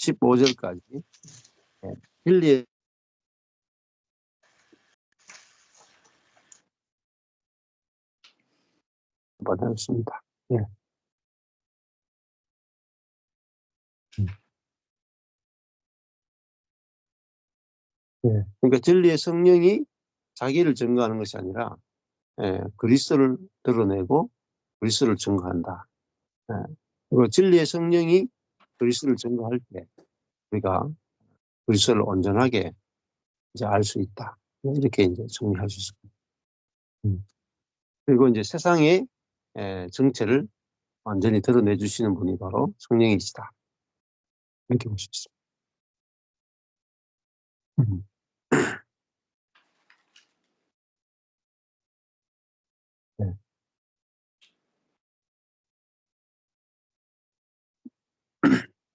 15절까지 진리의 받았습니다. 예. 예. 그러니까 진리의 성령이 자기를 증거하는 것이 아니라 그리스도를 드러내고 그리스도를 증거한다. 예. 그리고 진리의 성령이 그리스도를 증거할 때 우리가 그리스도를 온전하게 이제 알 수 있다. 이렇게 이제 정리할 수 있습니다. 그리고 이제 세상의 정체를 완전히 드러내 주시는 분이 바로 성령이시다. 이렇게 볼 수 있습니다. 네.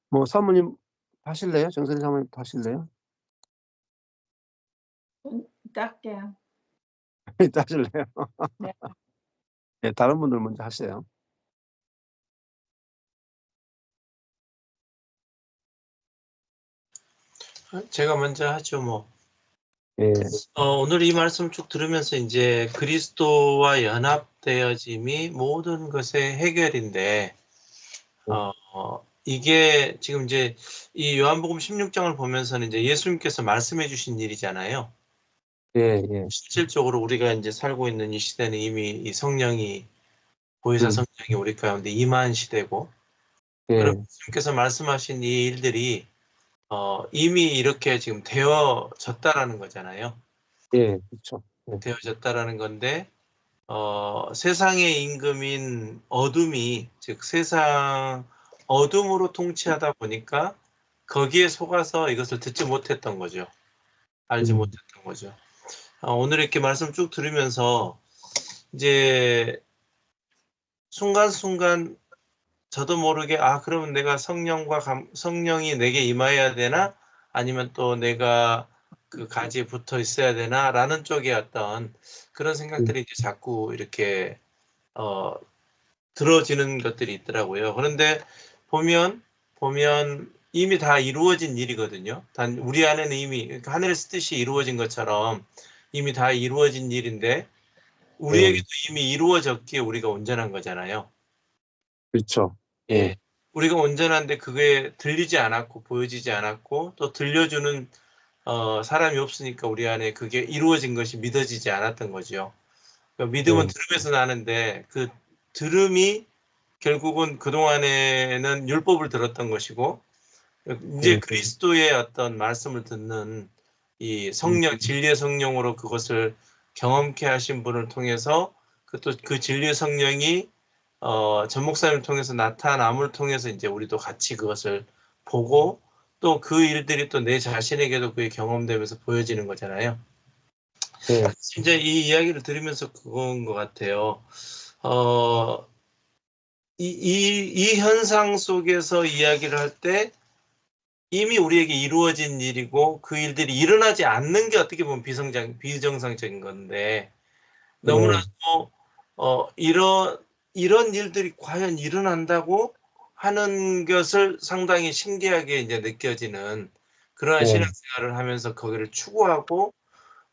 뭐 사모님 하실래요? 정선희 사모님 하실래요? 짧게요. 하실래요? 네. 네, 다른 분들 먼저 하세요. 제가 먼저 하죠, 뭐. 예. 오늘 이 말씀 쭉 들으면서 이제 그리스도와 연합되어짐이 모든 것의 해결인데, 이게 지금 이제 이 요한복음 16장을 보면서는 이제 예수님께서 말씀해 주신 일이잖아요. 예, 예. 실질적으로 우리가 이제 살고 있는 이 시대는 이미 이 성령이, 보혜사 성령이 우리 가운데 임한 시대고, 그럼 예수님께서 말씀하신 이 일들이 이미 이렇게 지금 되어졌다라는 거잖아요. 예, 그렇죠. 예. 되어졌다라는 건데, 세상의 임금인 어둠이, 즉 세상 어둠으로 통치하다 보니까 거기에 속아서 이것을 듣지 못했던 거죠. 알지 못했던 거죠. 오늘 이렇게 말씀 쭉 들으면서 이제 순간순간 저도 모르게 그러면 내가 성령이 내게 임하여야 되나? 아니면 또 내가 그 가지에 붙어 있어야 되나? 라는 쪽에 어떤 그런 생각들이 이제 자꾸 이렇게 들어지는 것들이 있더라고요. 그런데 보면 이미 다 이루어진 일이거든요. 단 우리 안에는 이미 그러니까 하늘에서 뜻이 이루어진 것처럼 이미 다 이루어진 일인데 우리에게도 이미 이루어졌기에 우리가 온전한 거잖아요. 그렇죠. 예. 우리가 온전한데 그게 들리지 않았고 보여지지 않았고 또 들려주는 사람이 없으니까 우리 안에 그게 이루어진 것이 믿어지지 않았던 거죠. 그러니까 믿음은 들음에서 나는데 그 들음이 결국은 그동안에는 율법을 들었던 것이고 이제 그리스도의 어떤 말씀을 듣는 이 성령, 진리의 성령으로 그것을 경험케 하신 분을 통해서 그 진리의 성령이 전 목사님을 통해서 나타남을 통해서 이제 우리도 같이 그것을 보고 또 그 일들이 또 내 자신에게도 그게 경험되면서 보여지는 거잖아요. 이제 이 이야기를 들으면서 그건 것 같아요. 이 현상 속에서 이야기를 할 때 이미 우리에게 이루어진 일이고 그 일들이 일어나지 않는 게 어떻게 보면 비정상적인 건데 너무나도 이런 일들이 과연 일어난다고 하는 것을 상당히 신기하게 이제 느껴지는 그러한 신앙생활을 하면서 거기를 추구하고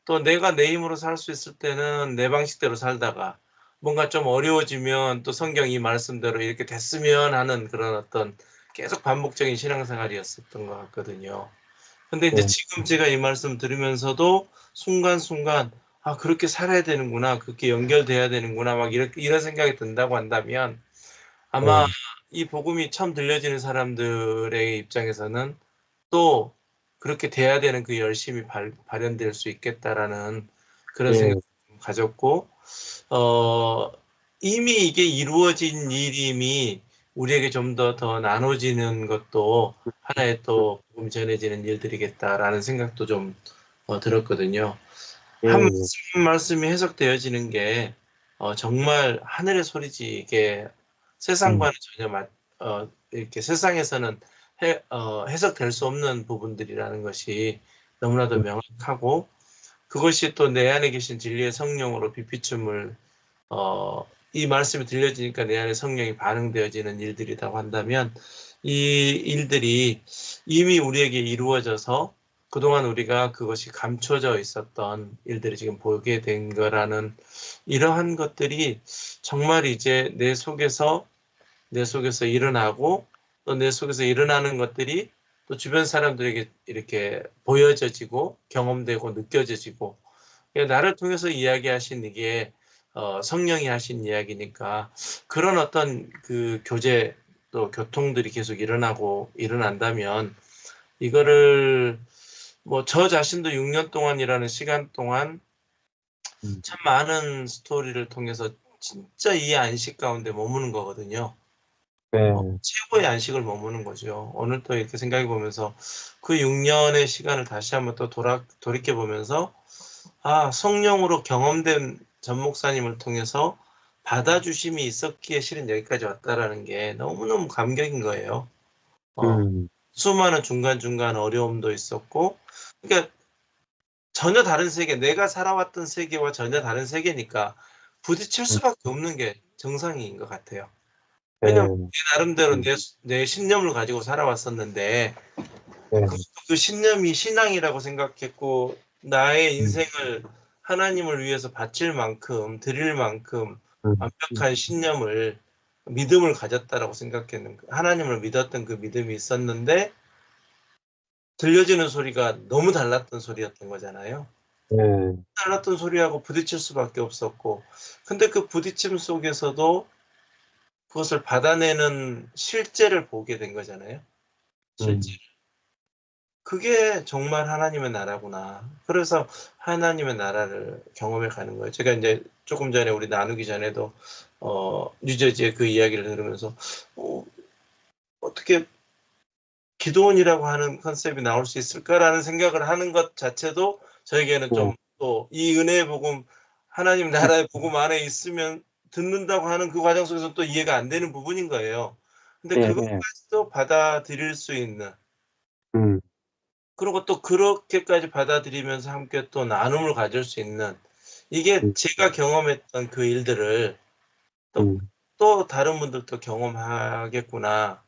또 내가 내 힘으로 살 수 있을 때는 내 방식대로 살다가 뭔가 좀 어려워지면 또 성경 이 말씀대로 이렇게 됐으면 하는 그런 어떤 계속 반복적인 신앙생활이었었던 것 같거든요. 근데 이제 지금 제가 이 말씀 들으면서도 순간순간 그렇게 살아야 되는구나, 그렇게 연결돼야 되는구나, 막 이런 생각이 든다고 한다면 아마 이 복음이 처음 들려지는 사람들의 입장에서는 또 그렇게 돼야 되는 그 열심이 발현될 수 있겠다라는 그런 생각을 가졌고 이미 이게 이루어진 일임이 우리에게 좀 더 나눠지는 것도 하나의 또 복음이 전해지는 일들이겠다라는 생각도 좀 들었거든요. 한 말씀이 해석되어지는 게 정말 하늘의 소리지 이게 세상과는 전혀 이렇게 세상에서는 해석될 수 없는 부분들이라는 것이 너무나도 명확하고 그것이 또 내 안에 계신 진리의 성령으로 빛비춤을 이 말씀이 들려지니까 내 안에 성령이 반응되어지는 일들이라고 한다면 이 일들이 이미 우리에게 이루어져서 그동안 우리가 그것이 감춰져 있었던 일들이 지금 보게 된 거라는 이러한 것들이 정말 이제 내 속에서 일어나고 또 내 속에서 일어나는 것들이 또 주변 사람들에게 이렇게 보여져지고 경험되고 느껴져지고 나를 통해서 이야기하신 이게 성령이 하신 이야기니까 그런 어떤 그 교제 또 교통들이 계속 일어난다면 이거를 뭐 저 자신도 6년 동안이라는 시간 동안 참 많은 스토리를 통해서 진짜 이 안식 가운데 머무는 거거든요. 네. 최고의 안식을 머무는 거죠. 오늘 또 이렇게 생각해 보면서 그 6년의 시간을 다시 한번 또 돌이켜 보면서 아, 성령으로 경험된 전 목사님을 통해서 받아주심이 있었기에 실은 여기까지 왔다라는 게 너무너무 감격인 거예요. 음, 수많은 중간중간 어려움도 있었고, 그러니까 전혀 다른 세계, 내가 살아왔던 세계와 전혀 다른 세계니까 부딪힐 음, 수밖에 없는 게 정상인 것 같아요. 왜냐면 네. 내 나름대로 음, 내 신념을 가지고 살아왔었는데 네. 그 신념이 신앙이라고 생각했고 나의 음, 인생을 하나님을 위해서 바칠 만큼 드릴 만큼 음, 완벽한 신념을 믿음을 가졌다라고 생각했는 하나님을 믿었던 그 믿음이 있었는데 들려지는 소리가 너무 달랐던 소리였던 거잖아요. 네. 달랐던 소리하고 부딪힐 수밖에 없었고 근데 그 부딪힘 속에서도 그것을 받아내는 실제를 보게 된 거잖아요. 실제. 음, 그게 정말 하나님의 나라구나. 그래서 하나님의 나라를 경험해 가는 거예요. 제가 이제 조금 전에 우리 나누기 전에도 뉴저지의 그 이야기를 들으면서 어, 어떻게 기도원이라고 하는 컨셉이 나올 수 있을까라는 생각을 하는 것 자체도 저에게는 네. 좀 또 이 은혜의 복음 하나님 나라의 복음 안에 있으면 듣는다고 하는 그 과정 속에서 또 이해가 안 되는 부분인 거예요. 근데 예, 예. 그것까지도 받아들일 수 있는 음, 그리고 또 그렇게까지 받아들이면서 함께 또 나눔을 가질 수 있는 이게 음, 제가 경험했던 그 일들을 또, 음, 또 다른 분들도 경험하겠구나.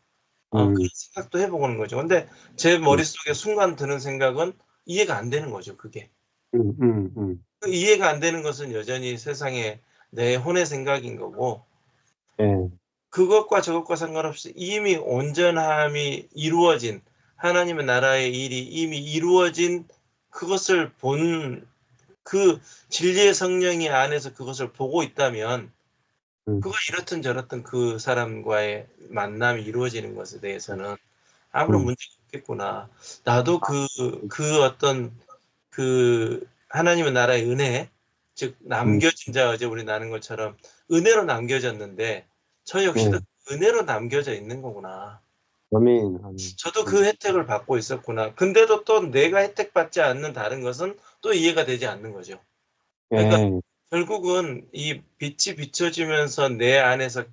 그런 음, 생각도 해보는 거죠. 근데 제 음, 머릿속에 순간 드는 생각은 이해가 안 되는 거죠, 그게. 음, 음. 그 이해가 안 되는 것은 여전히 세상에 내 혼의 생각인 거고, 예, 그것과 저것과 상관없이 이미 온전함이 이루어진 하나님의 나라의 일이 이미 이루어진 그것을 본 그 진리의 성령이 안에서 그것을 보고 있다면 음, 그거 이렇든 저렇든 그 사람과의 만남이 이루어지는 것에 대해서는 아무런 음, 문제가 없겠구나. 나도 그 어떤 그 하나님의 나라의 은혜, 즉 음, 남겨진 자 어제 우리 나눈 것처럼 은혜로 남겨졌는데 저 역시도 예. 은혜로 남겨져 있는 거구나. 아멘, 아멘. 저도 그 혜택을 받고 있었구나. 근데도 또 내가 혜택받지 않는 다른 것은 또 이해가 되지 않는 거죠. 그러니까 예, 결국은 이 빛이 비춰지면서 내 안에서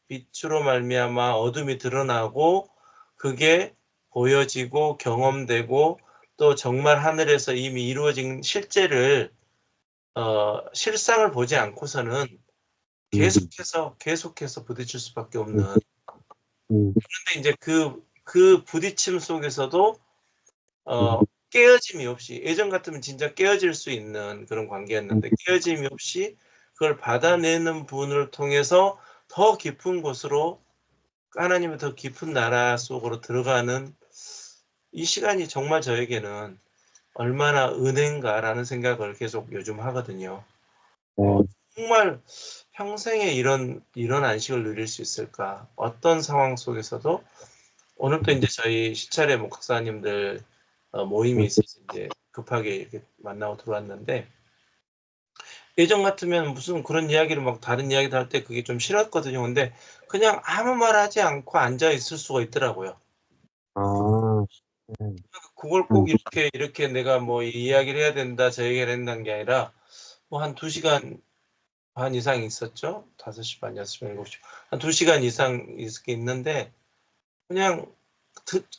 빛으로 말미암아 어둠이 드러나고 그게 보여지고 경험되고 또 정말 하늘에서 이미 이루어진 실제를 실상을 보지 않고서는 음, 계속해서 부딪힐 수밖에 음, 없는 음, 근데 이제 그 부딪힘 속에서도 음, 깨어짐이 없이 예전 같으면 진짜 깨어질 수 있는 그런 관계였는데 깨어짐이 없이 그걸 받아내는 분을 통해서 더 깊은 곳으로 하나님의 더 깊은 나라 속으로 들어가는 이 시간이 정말 저에게는 얼마나 은혜인가라는 생각을 계속 요즘 하거든요. 어, 예, 정말 평생에 이런 안식을 누릴 수 있을까? 어떤 상황 속에서도 오늘 또 이제 저희 시찰의 목사님들 모임이 음, 있어서 이제 급하게 이렇게 만나고 들어왔는데 예전 같으면 무슨 그런 이야기를 막 다른 이야기를 할 때 그게 좀 싫었거든요. 근데 그냥 아무 말 하지 않고 앉아 있을 수가 있더라고요. 아, 예, 그걸 음, 꼭 이렇게 내가 뭐 이 이야기를 해야 된다, 저 얘기를 한다는 게 아니라 뭐 한 2시간 반 이상 있었죠. 5시 반, 6시 반, 7시. 한 2시간 이상 있는데 그냥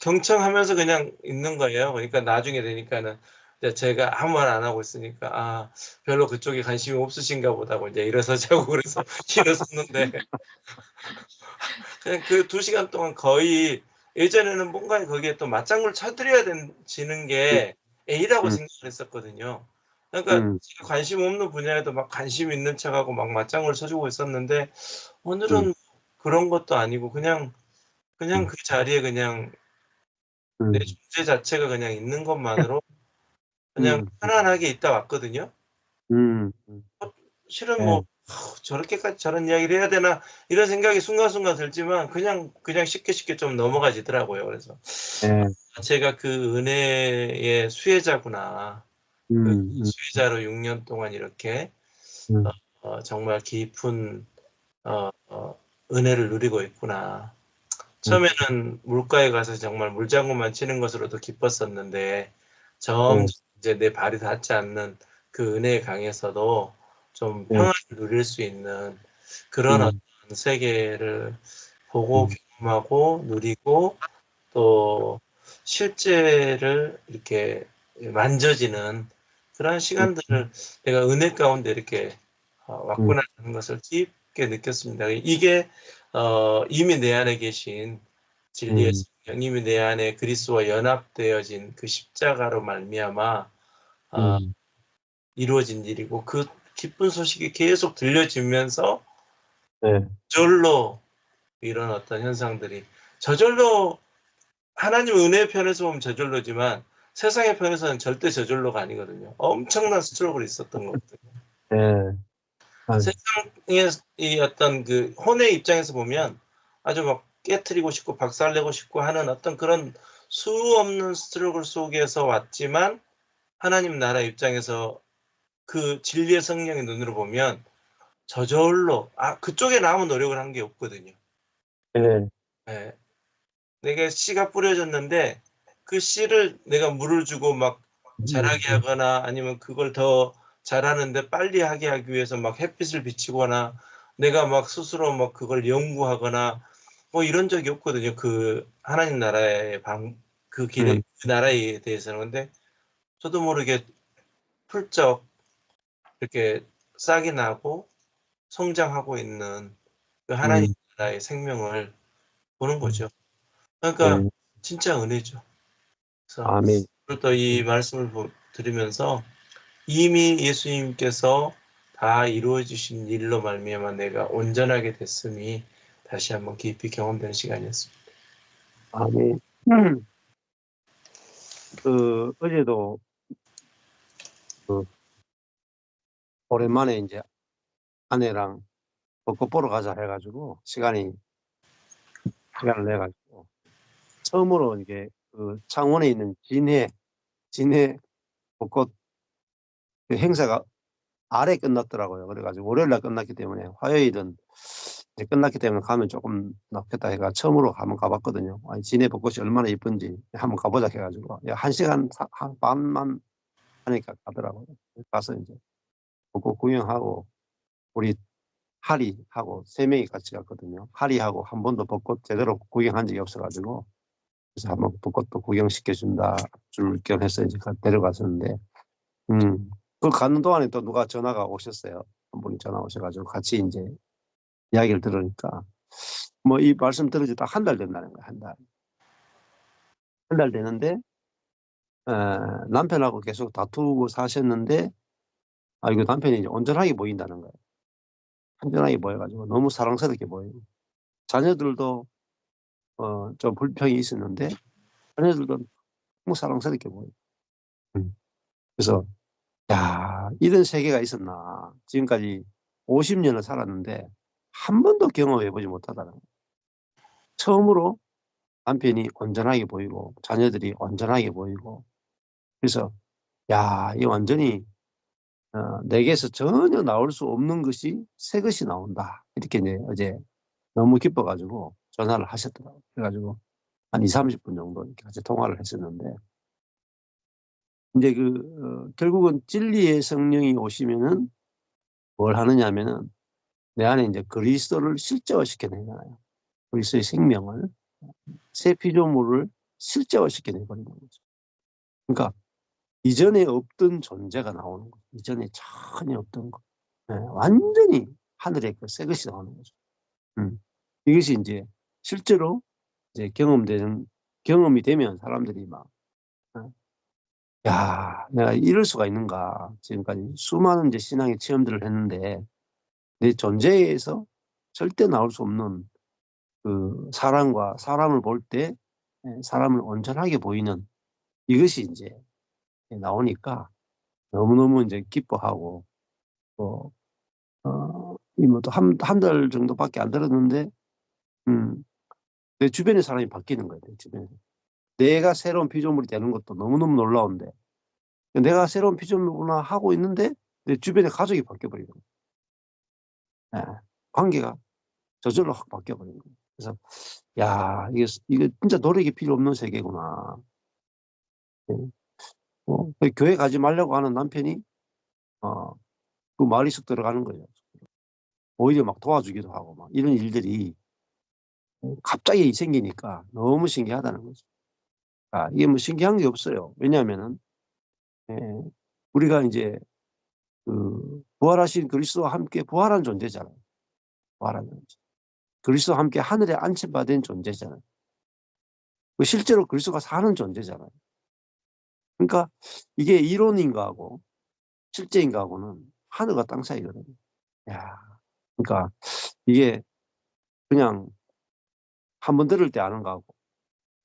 경청하면서 그냥 있는 거예요. 그러니까 나중에 되니까는 이제 제가 아무 말 안 하고 있으니까 아 별로 그쪽에 관심이 없으신가 보다고 이제 일어서자고 그래서 일어섰는데 그냥 그 2시간 동안 거의 예전에는 뭔가 거기에 또 맞장구를 쳐드려야 지는 게 A라고 음, 생각을 했었거든요. 그러니까 음, 제가 관심 없는 분야에도 막 관심 있는 척하고 막 맞장구를 쳐주고 있었는데 음, 오늘은 그런 것도 아니고 그냥 음, 그 자리에 그냥 내 음, 존재 자체가 그냥 있는 것만으로 그냥 음, 편안하게 있다 왔거든요. 음, 실은 뭐 예, '저렇게까지 저런 이야기를 해야 되나?' 이런 생각이 순간순간 들지만 그냥 쉽게 좀 넘어가지더라고요. 그래서 예, '제가 그 은혜의 수혜자구나. 그 음, 수혜자로 6년 동안 이렇게 음, 정말 깊은 은혜를 누리고 있구나.' 음, 처음에는 물가에 가서 정말 물장구만 치는 것으로도 기뻤었는데 점점 예, 이제 내 발이 닿지 않는 그 은혜의 강에서도 좀 예, 평안을 누릴 수 있는 그런 어떤 음, 세계를 보고 음, 경험하고 누리고 또 실제를 이렇게 만져지는 그런 음, 시간들을 내가 은혜 가운데 이렇게 음, 왔구나라는 것을 깊게 느꼈습니다. 이게 이미 내 안에 계신 진리의 음, 성령, 이미 내 안에 그리스도와 연합되어진 그 십자가로 말미암아 어 음, 이루어진 일이고 그 기쁜 소식이 계속 들려지면서 예, 저절로 이런 어떤 현상들이 저절로 하나님 은혜의 편에서 보면 저절로지만 세상의 편에서는 절대 저절로가 아니거든요. 엄청난 스트러글이 있었던 거거든요. 예, 아, 세상의 이 어떤 그 혼의 입장에서 보면 아주 막 깨트리고 싶고 박살내고 싶고 하는 어떤 그런 수 없는 스트러글 속에서 왔지만 하나님 나라 입장에서 그 진리의 성령의 눈으로 보면 저절로 그쪽에 아무 노력을 한 게 없거든요. 예, 예. 내게 씨가 뿌려졌는데 그 씨를 내가 물을 주고 막 자라게 음, 하거나 아니면 그걸 더 자라는데 빨리 하게 하기 위해서 막 햇빛을 비치거나 내가 막 스스로 막 그걸 연구하거나 뭐 이런 적이 없거든요. 그 하나님 나라의 그 길에 음, 그 나라에 대해서는. 근데 저도 모르게 훌쩍 이렇게 싹이 나고 성장하고 있는 그 하나님 음, 나라의 생명을 보는 음, 거죠. 그러니까 예, 진짜 은혜죠. 그래서 아멘. 또 이 말씀을 들으면서 이미 예수님께서 다 이루어 주신 일로 말미암아 내가 온전하게 됐음이 다시 한번 깊이 경험되는 시간이었습니다. 아멘. 어제도 그 오랜만에 이제 아내랑 벚꽃 보러 가자 해가지고 시간을 내가지고 처음으로 이게 그 창원에 있는 진해 벚꽃 그 행사가 아래 끝났더라고요. 그래가지고 월요일 날 끝났기 때문에 화요일은 이제 끝났기 때문에 가면 조금 낫겠다 해가 처음으로 한번 가봤거든요. 아니, 진해 벚꽃이 얼마나 예쁜지 한번 가보자 해가지고 한 시간 한 반만 하니까 가더라고요. 가서 이제 벚꽃 구경하고 우리 하리하고 세 명이 같이 갔거든요. 하리하고 한 번도 벚꽃 제대로 구경한 적이 없어가지고 그래서 한번 벚꽃도 구경시켜준다 줄 겸 해서 이제 데려갔었는데 그 가는 동안에 또 누가 전화가 오셨어요. 한 분이 전화 오셔가지고 같이 이제 이야기를 들으니까 뭐 이 말씀 들은 지 딱 한 달 된다는 거야. 한 달. 한 달 되는데 에, 남편하고 계속 다투고 사셨는데 이거 남편이 이제 온전하게 보인다는 거예요. 온전하게 보여가지고 너무 사랑스럽게 보여요. 자녀들도 좀 불평이 있었는데 자녀들도 너무 사랑스럽게 보여요. 음. 그래서 야 이런 세계가 있었나. 지금까지 50년을 살았는데 한 번도 경험해보지 못하다는 거예요. 처음으로 남편이 온전하게 보이고 자녀들이 온전하게 보이고 그래서 야, 이 완전히 내게서 전혀 나올 수 없는 것이 새 것이 나온다. 이렇게 이제 어제 너무 기뻐가지고 전화를 하셨더라고요. 그래가지고 한 2, 30분 정도 이렇게 같이 통화를 했었는데 이제 결국은 진리의 성령이 오시면은 뭘 하느냐 하면은 내 안에 이제 그리스도를 실제화시켜내잖아요. 그리스도의 생명을 새 피조물을 실제화시켜내버리는 거죠. 그러니까 이전에 없던 존재가 나오는 거죠. 이전에 전혀 없던 거. 네, 완전히 하늘의 그 새 것이 나오는 거죠. 이것이 이제 실제로 이제 경험이 되면 사람들이 막, 야, 내가 이럴 수가 있는가. 지금까지 수많은 이제 신앙의 체험들을 했는데, 내 존재에서 절대 나올 수 없는 그 사람과 사람을 볼 때, 사람을 온전하게 보이는 이것이 이제 나오니까 너무너무 이제 기뻐하고, 또, 뭐 또 한 달 정도밖에 안 들었는데, 내 주변의 사람이 바뀌는 거예요, 내 주변에서. 내가 새로운 피조물이 되는 것도 너무너무 놀라운데, 내가 새로운 피조물구나 하고 있는데, 내 주변의 가족이 바뀌어버리는 거예요. 예, 관계가 저절로 확 바뀌어버리는 거예요. 그래서, 야, 이게 진짜 노력이 필요 없는 세계구나. 예. 교회 가지 말라고 하는 남편이, 그 말이 쑥 들어가는 거예요. 오히려 막 도와주기도 하고, 막 이런 일들이 갑자기 생기니까 너무 신기하다는 거죠. 이게 뭐 신기한 게 없어요. 왜냐하면은, 예, 우리가 이제 그 부활하신 그리스도와 함께 부활한 존재잖아요. 부활한 존재. 그리스도와 함께 하늘에 안침받은 존재잖아요. 실제로 그리스도가 사는 존재잖아요. 그러니까 이게 이론인가 하고 실제인가 하고는 하늘과 땅 사이거든요. 야, 그러니까 이게 그냥 한 번 들을 때 아는 거하고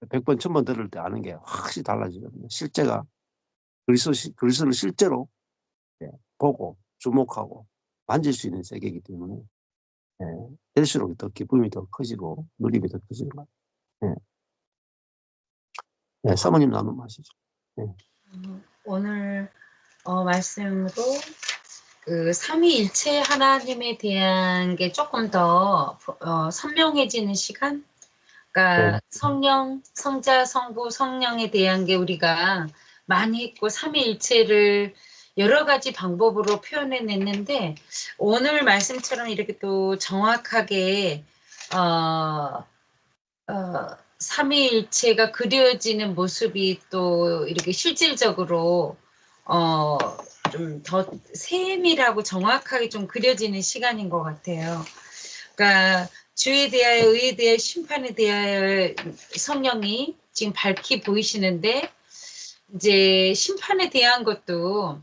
100번, 1000번 들을 때 아는 게 확실히 달라지거든요. 실제가 그리스도를 실제로, 예, 보고 주목하고 만질 수 있는 세계이기 때문에, 예, 될수록 더 기쁨이 더 커지고 누림이 더 커지는 것 같아요. 예, 사모님 나눈 말이죠. 예. 오늘 말씀으로 그 삼위일체 하나님에 대한 게 조금 더 선명해지는 시간. 그러니까 성령, 성자, 성부, 성령에 대한 게 우리가 많이 했고 삼위일체를 여러 가지 방법으로 표현해냈는데 오늘 말씀처럼 이렇게 또 정확하게 삼위일체가 그려지는 모습이 또 이렇게 실질적으로 좀 더 세밀하고 정확하게 좀 그려지는 시간인 것 같아요. 그러니까 주에 대하여, 의에 대하여, 심판에 대하여 성령이 지금 밝히 보이시는데 이제 심판에 대한 것도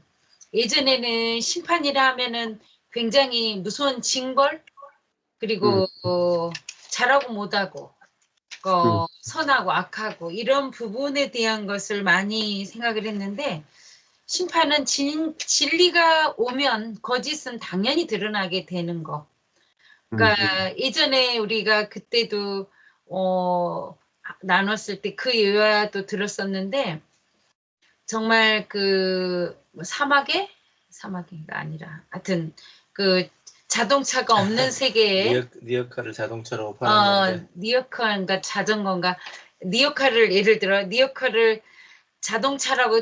예전에는 심판이라 하면은 굉장히 무서운 징벌 그리고 잘하고 못하고 선하고 악하고 이런 부분에 대한 것을 많이 생각을 했는데 심판은 진리가 오면 거짓은 당연히 드러나게 되는 거. 그러니까 예전에 우리가 그때도 나눴을 때 그 예화도 들었었는데 정말 그 사막이가 아니라 하여튼 그 자동차가 없는 세계에 니어카를 자동차로 팔았는데 니어카인가 자전거인가 니어카를 예를 들어 니어카를 자동차라고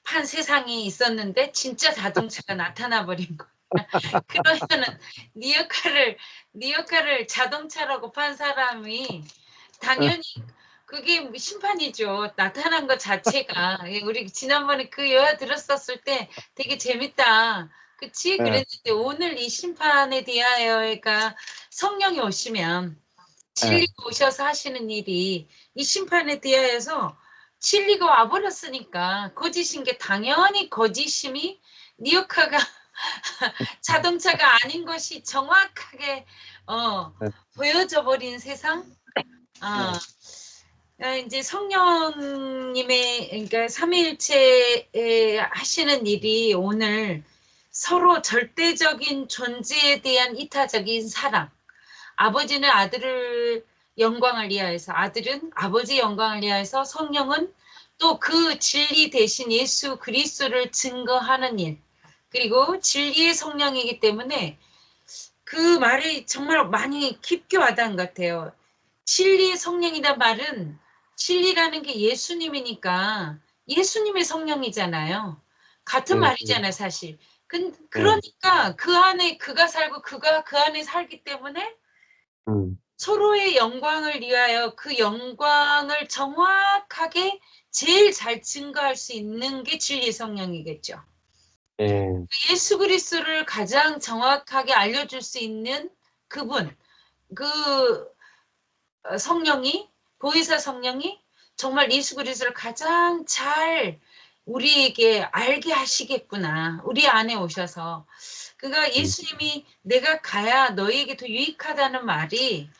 판 세상이 있었는데 진짜 자동차가 나타나 버린 거. 그러면은 니어카를 자동차라고 판 사람이 당연히 그게 심판이죠. 나타난 것 자체가. 우리 지난번에 그 여야 들었었을 때 되게 재밌다. 그치? 그랬는데 오늘 이 심판에 대하여가 성령이 오시면 진리가 오셔서 하시는 일이 이 심판에 대하여서 진리가 와버렸으니까 거짓인 게 당연히 거짓임이 니어카가 자동차가 아닌 것이 정확하게 보여져 버린 세상. 이제 성령님의 그러니까 삼위일체 하시는 일이 오늘 서로 절대적인 존재에 대한 이타적인 사랑. 아버지는 아들을 영광을 위하여서 아들은 아버지 영광을 위하여서 성령은 또 그 진리 대신 예수 그리스도를 증거하는 일. 그리고 진리의 성령이기 때문에 그 말이 정말 많이 깊게 와닿은 것 같아요. 진리의 성령이란 말은 진리라는 게 예수님이니까 예수님의 성령이잖아요. 같은 말이잖아요, 사실. 그러니까 그 안에 그가 살고 그가 그 안에 살기 때문에 서로의 영광을 위하여 그 영광을 정확하게 제일 잘 증거할 수 있는 게 진리의 성령이겠죠. 예수 그리스도를 가장 정확하게 알려줄 수 있는 그분, 그 성령이 보혜사 성령이 정말 예수 그리스도를 가장 잘 우리에게 알게 하시겠구나. 우리 안에 오셔서. 그러니까 예수님이 내가 가야 너에게 더 유익하다는 말이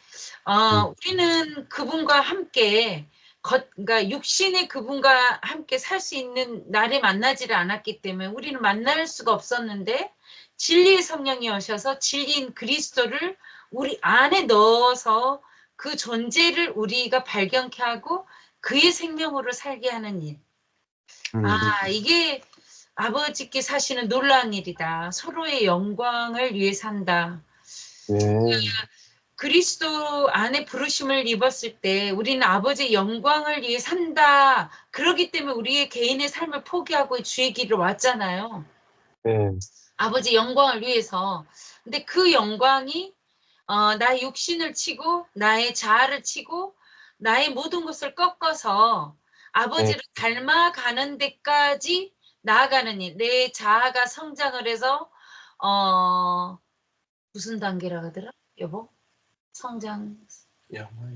우리는 그분과 함께 그러니까 육신의 그분과 함께 살 수 있는 날에 만나지를 않았기 때문에 우리는 만날 수가 없었는데 진리의 성령이 오셔서 진리인 그리스도를 우리 안에 넣어서 그 존재를 우리가 발견케 하고 그의 생명으로 살게 하는 일. 이게 아버지께 사시는 놀라운 일이다. 서로의 영광을 위해 산다. 네. 그리스도 안에 부르심을 입었을 때 우리는 아버지의 영광을 위해 산다. 그렇기 때문에 우리의 개인의 삶을 포기하고 주의 길을 왔잖아요. 네. 아버지 영광을 위해서. 근데 그 영광이 나의 육신을 치고 나의 자아를 치고 나의 모든 것을 꺾어서 아버지를 닮아가는 데까지 나아가는 일. 내 자아가 성장을 해서 무슨 단계라 하더라? 여보? 성장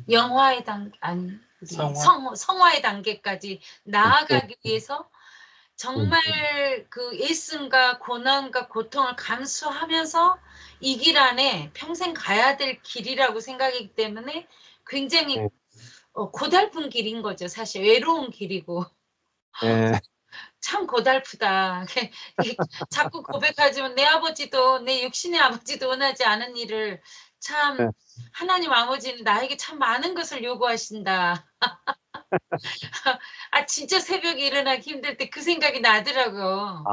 영화의 단계 아니 성화의 단계까지 나아가기 위해서 정말 그 애씀과 고난과 고통을 감수하면서 이 길 안에 평생 가야 될 길이라고 생각하기 때문에 굉장히 고달픈 길인 거죠. 사실 외로운 길이고 참 고달프다. 자꾸 고백하지만 내 아버지도 내 육신의 아버지도 원하지 않은 일을 참 하나님 아버지는 나에게 참 많은 것을 요구하신다. 진짜 새벽에 일어나기 힘들 때 그 생각이 나더라고요.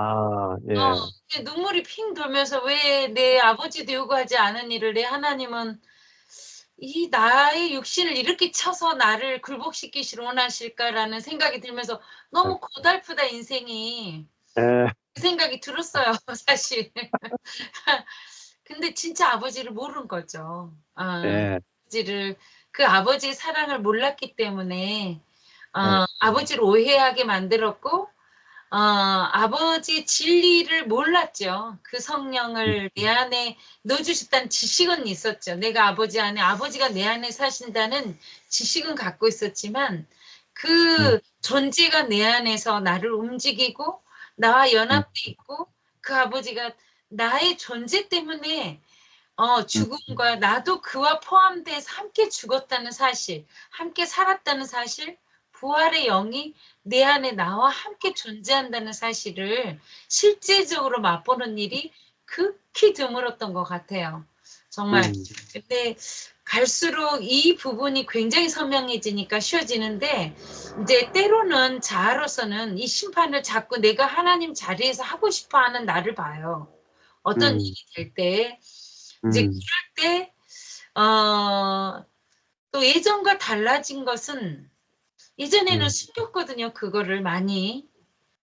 눈물이 핑 돌면서 왜 내 아버지도 요구하지 않은 일을 내 하나님은 이 나의 육신을 이렇게 쳐서 나를 굴복시키시려 원하실까라는 생각이 들면서 너무 고달프다 인생이. 그 생각이 들었어요 사실. 근데 진짜 아버지를 모르는 거죠. 아버지를 그 아버지의 사랑을 몰랐기 때문에 아버지를 오해하게 만들었고 아버지 진리를 몰랐죠. 그 성령을 내 안에 넣어주셨다는 지식은 있었죠. 내가 아버지 안에 아버지가 내 안에 사신다는 지식은 갖고 있었지만 그 존재가 내 안에서 나를 움직이고 나와 연합돼 있고 그 아버지가 나의 존재 때문에 죽음과 나도 그와 포함돼서 함께 죽었다는 사실, 함께 살았다는 사실, 부활의 영이 내 안에 나와 함께 존재한다는 사실을 실제적으로 맛보는 일이 극히 드물었던 것 같아요. 정말. 근데 갈수록 이 부분이 굉장히 선명해지니까 쉬워지는데 이제 때로는 자아로서는 이 심판을 자꾸 내가 하나님 자리에서 하고 싶어하는 나를 봐요. 어떤 일이 될 때 이제 그럴 때 또 예전과 달라진 것은 예전에는 숨겼거든요. 그거를 많이.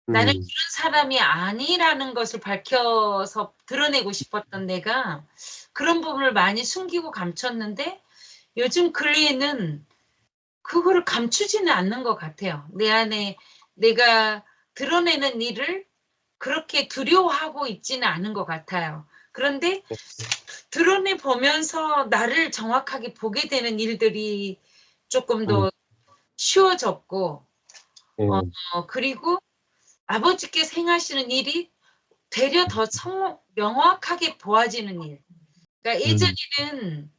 나는 그런 사람이 아니라는 것을 밝혀서 드러내고 싶었던 내가 그런 부분을 많이 숨기고 감췄는데 요즘 근래에는 그거를 감추지는 않는 것 같아요. 내 안에 내가 드러내는 일을 그렇게 두려워하고 있지는 않은 것 같아요. 그런데 드러내 보면서 나를 정확하게 보게 되는 일들이 조금 더 쉬워졌고 그리고 아버지께 행하시는 일이 되려 더 명확하게 보아지는 일. 그러니까 예전에는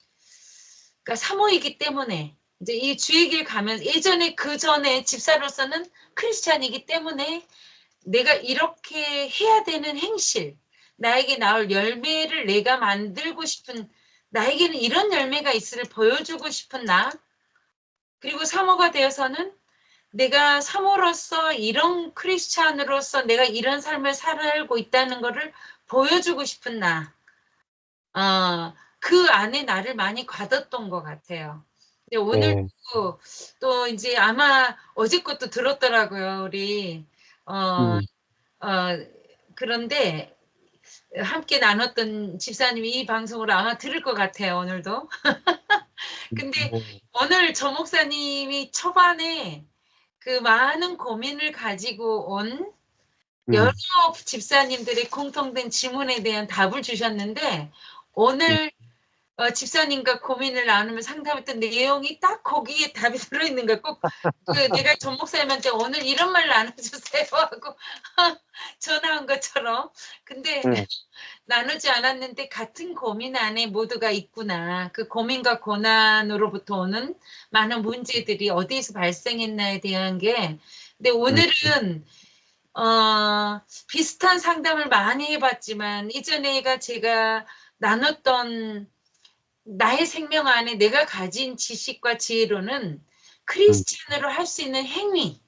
그러니까 사모이기 때문에 이제 이 주의 길 가면서 예전에 그 전에 집사로서는 크리스찬이기 때문에 내가 이렇게 해야 되는 행실, 나에게 나올 열매를 내가 만들고 싶은 나에게는 이런 열매가 있음을 보여주고 싶은 나. 그리고 사모가 되어서는 내가 사모로서 이런 크리스찬으로서 내가 이런 삶을 살고 있다는 것을 보여주고 싶은 나. 그 안에 나를 많이 가뒀던 것 같아요. 근데 오늘 또 이제 아마 어제 것도 들었더라고요. 우리 그런데 함께 나눴던 집사님이 이 방송을 아마 들을 것 같아요. 오늘도. 근데 오늘 저 목사님이 초반에 그 많은 고민을 가지고 온 여러 집사님들의 공통된 질문에 대한 답을 주셨는데 오늘 집사님과 고민을 나누면 상담했던 내용이 딱 거기에 답이 들어있는 거야. 꼭 내가 전 목사님한테 오늘 이런 말 나눠주세요 하고 전화한 것처럼. 근데 네. 나누지 않았는데 같은 고민 안에 모두가 있구나. 그 고민과 고난으로부터 오는 많은 문제들이 어디에서 발생했나에 대한 게. 근데 오늘은 비슷한 상담을 많이 해봤지만 이전에가 제가 나눴던 나의 생명 안에 내가 가진 지식과 지혜로는 크리스찬으로 할 수 있는 행위,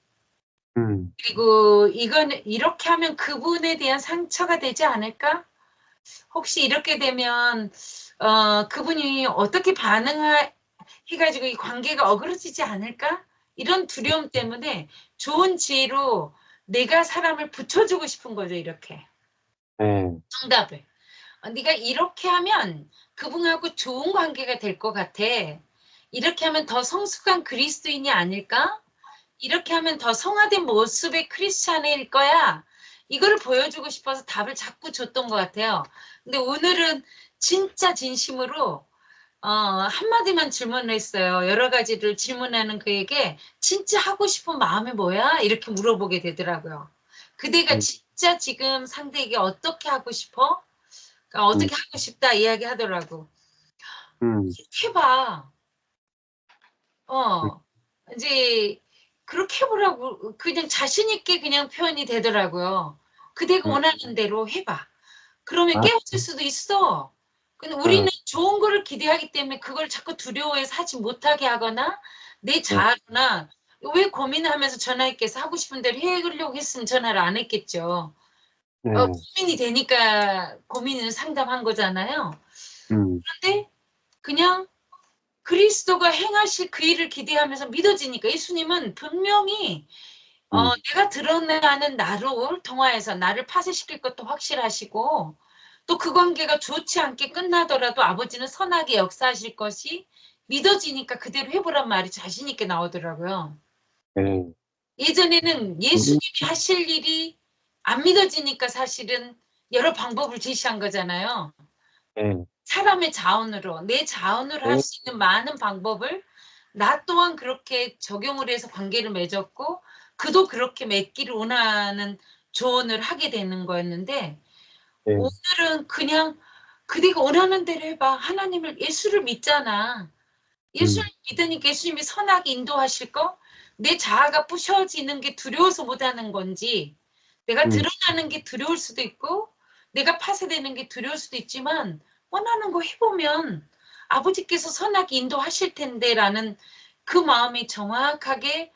그리고 이건 이렇게 하면 그분에 대한 상처가 되지 않을까? 혹시 이렇게 되면 그분이 어떻게 반응해가지고 이 관계가 어그러지지 않을까? 이런 두려움 때문에 좋은 지혜로 내가 사람을 붙여주고 싶은 거죠. 이렇게 네. 정답을. 네가 이렇게 하면 그분하고 좋은 관계가 될 것 같아. 이렇게 하면 더 성숙한 그리스도인이 아닐까? 이렇게 하면 더 성화된 모습의 크리스찬일 거야. 이거를 보여주고 싶어서 답을 자꾸 줬던 것 같아요. 근데 오늘은 진짜 진심으로 한마디만 질문을 했어요. 여러 가지를 질문하는 그에게 진짜 하고 싶은 마음이 뭐야? 이렇게 물어보게 되더라고요. 그대가 진짜 지금 상대에게 어떻게 하고 싶어? 그러니까 어떻게 하고 싶다 이야기 하더라고. 해봐. 이제 그렇게 해보라고 그냥 자신 있게 그냥 표현이 되더라고요. 그대가 원하는 대로 해봐. 그러면 깨어질 수도 있어. 근데 우리는 좋은 거를 기대하기 때문에 그걸 자꾸 두려워해서 하지 못하게 하거나 내 자아나 왜 고민하면서 전화했겠어. 하고 싶은 대로 해보려고 했으면 전화를 안 했겠죠. 고민이 되니까 고민을 상담한 거잖아요. 그런데 그냥 그리스도가 행하실 그 일을 기대하면서 믿어지니까 예수님은 분명히 내가 드러나는 나를 통하여서 나를 파쇄시킬 것도 확실하시고 또 그 관계가 좋지 않게 끝나더라도 아버지는 선하게 역사하실 것이 믿어지니까 그대로 해보란 말이 자신 있게 나오더라고요. 네. 예전에는 예수님이 하실 일이 안 믿어지니까 사실은 여러 방법을 제시한 거잖아요. 네. 사람의 자원으로 내 자원으로 할 수 있는 많은 방법을 나 또한 그렇게 적용을 해서 관계를 맺었고 그도 그렇게 맺기를 원하는 조언을 하게 되는 거였는데 네. 오늘은 그냥 그대가 원하는 대로 해봐. 하나님을 예수를 믿잖아. 예수를 믿으니까 예수님이 선하게 인도하실 거? 내 자아가 부셔지는 게 두려워서 못하는 건지 내가 드러나는 게 두려울 수도 있고 내가 파쇄되는 게 두려울 수도 있지만 원하는 거 해보면 아버지께서 선하게 인도하실 텐데 라는 그 마음이 정확하게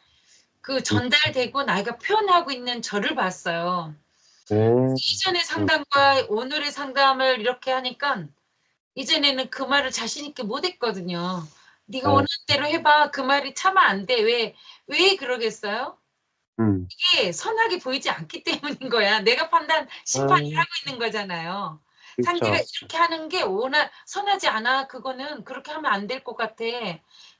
그 전달되고 나이가 표현하고 있는 저를 봤어요. 이전의 상담과 오늘의 상담을 이렇게 하니까 이전에는 그 말을 자신 있게 못했거든요. 네가 원하는 대로 해봐. 그 말이 참 안 돼. 왜 그러겠어요? 이게 선하게 보이지 않기 때문인 거야. 내가 심판을 하고 있는 거잖아요. 상대가 그렇죠. 이렇게 하는 게 선하지 않아. 그거는 그렇게 하면 안 될 것 같아.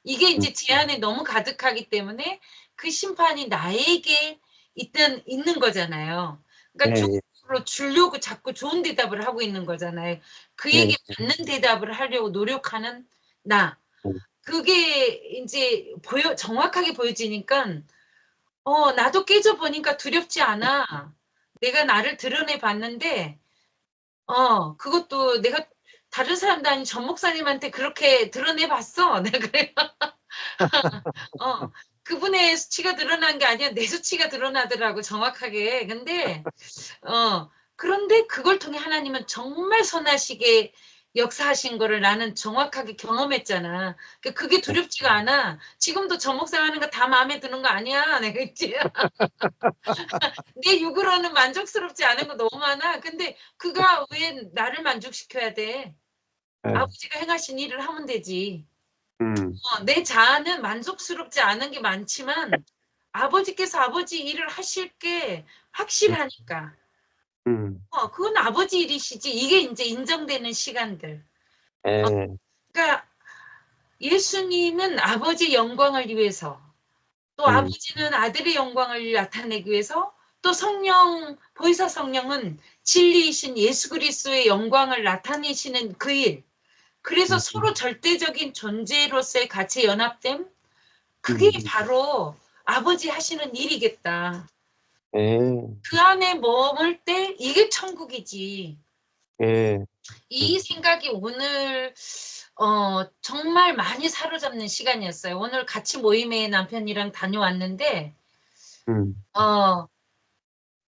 이게 이제 제 안에 너무 가득하기 때문에 그 심판이 나에게 있는 거잖아요. 그러니까 네. 쪽으로 주려고 자꾸 좋은 대답을 하고 있는 거잖아요. 그에게 맞는 대답을 하려고 노력하는 나. 그게 이제 정확하게 보여지니까 나도 깨져보니까 두렵지 않아. 내가 나를 드러내 봤는데, 그것도 내가 다른 사람도 아닌 전 목사님한테 그렇게 드러내 봤어. 내가 그래요. 그분의 수치가 드러난 게 아니라 내 수치가 드러나더라고, 정확하게. 그런데 그걸 통해 하나님은 정말 선하시게 역사하신 거를 나는 정확하게 경험했잖아. 그게 두렵지가 않아. 지금도 전 목사님 하는 거 다 마음에 드는 거 아니야. 내가 있지. 내 육으로는 만족스럽지 않은 거 너무 많아. 근데 그가 왜 나를 만족시켜야 돼? 아버지가 행하신 일을 하면 되지. 내 자아는 만족스럽지 않은 게 많지만 아버지께서 아버지 일을 하실 게 확실하니까. 그건 아버지 일이시지. 이게 이제 인정되는 시간들. 그러니까 예수님은 아버지 영광을 위해서 또 아버지는 아들의 영광을 나타내기 위해서 또 보혜사 성령은 진리이신 예수 그리스도의 영광을 나타내시는 그 일, 그래서 서로 절대적인 존재로서의 같이 연합됨, 그게 바로 아버지 하시는 일이겠다. 예, 그 안에 머물 때 이게 천국이지. 예, 이 생각이 오늘 정말 많이 사로잡는 시간이었어요. 오늘 같이 모임에 남편이랑 다녀왔는데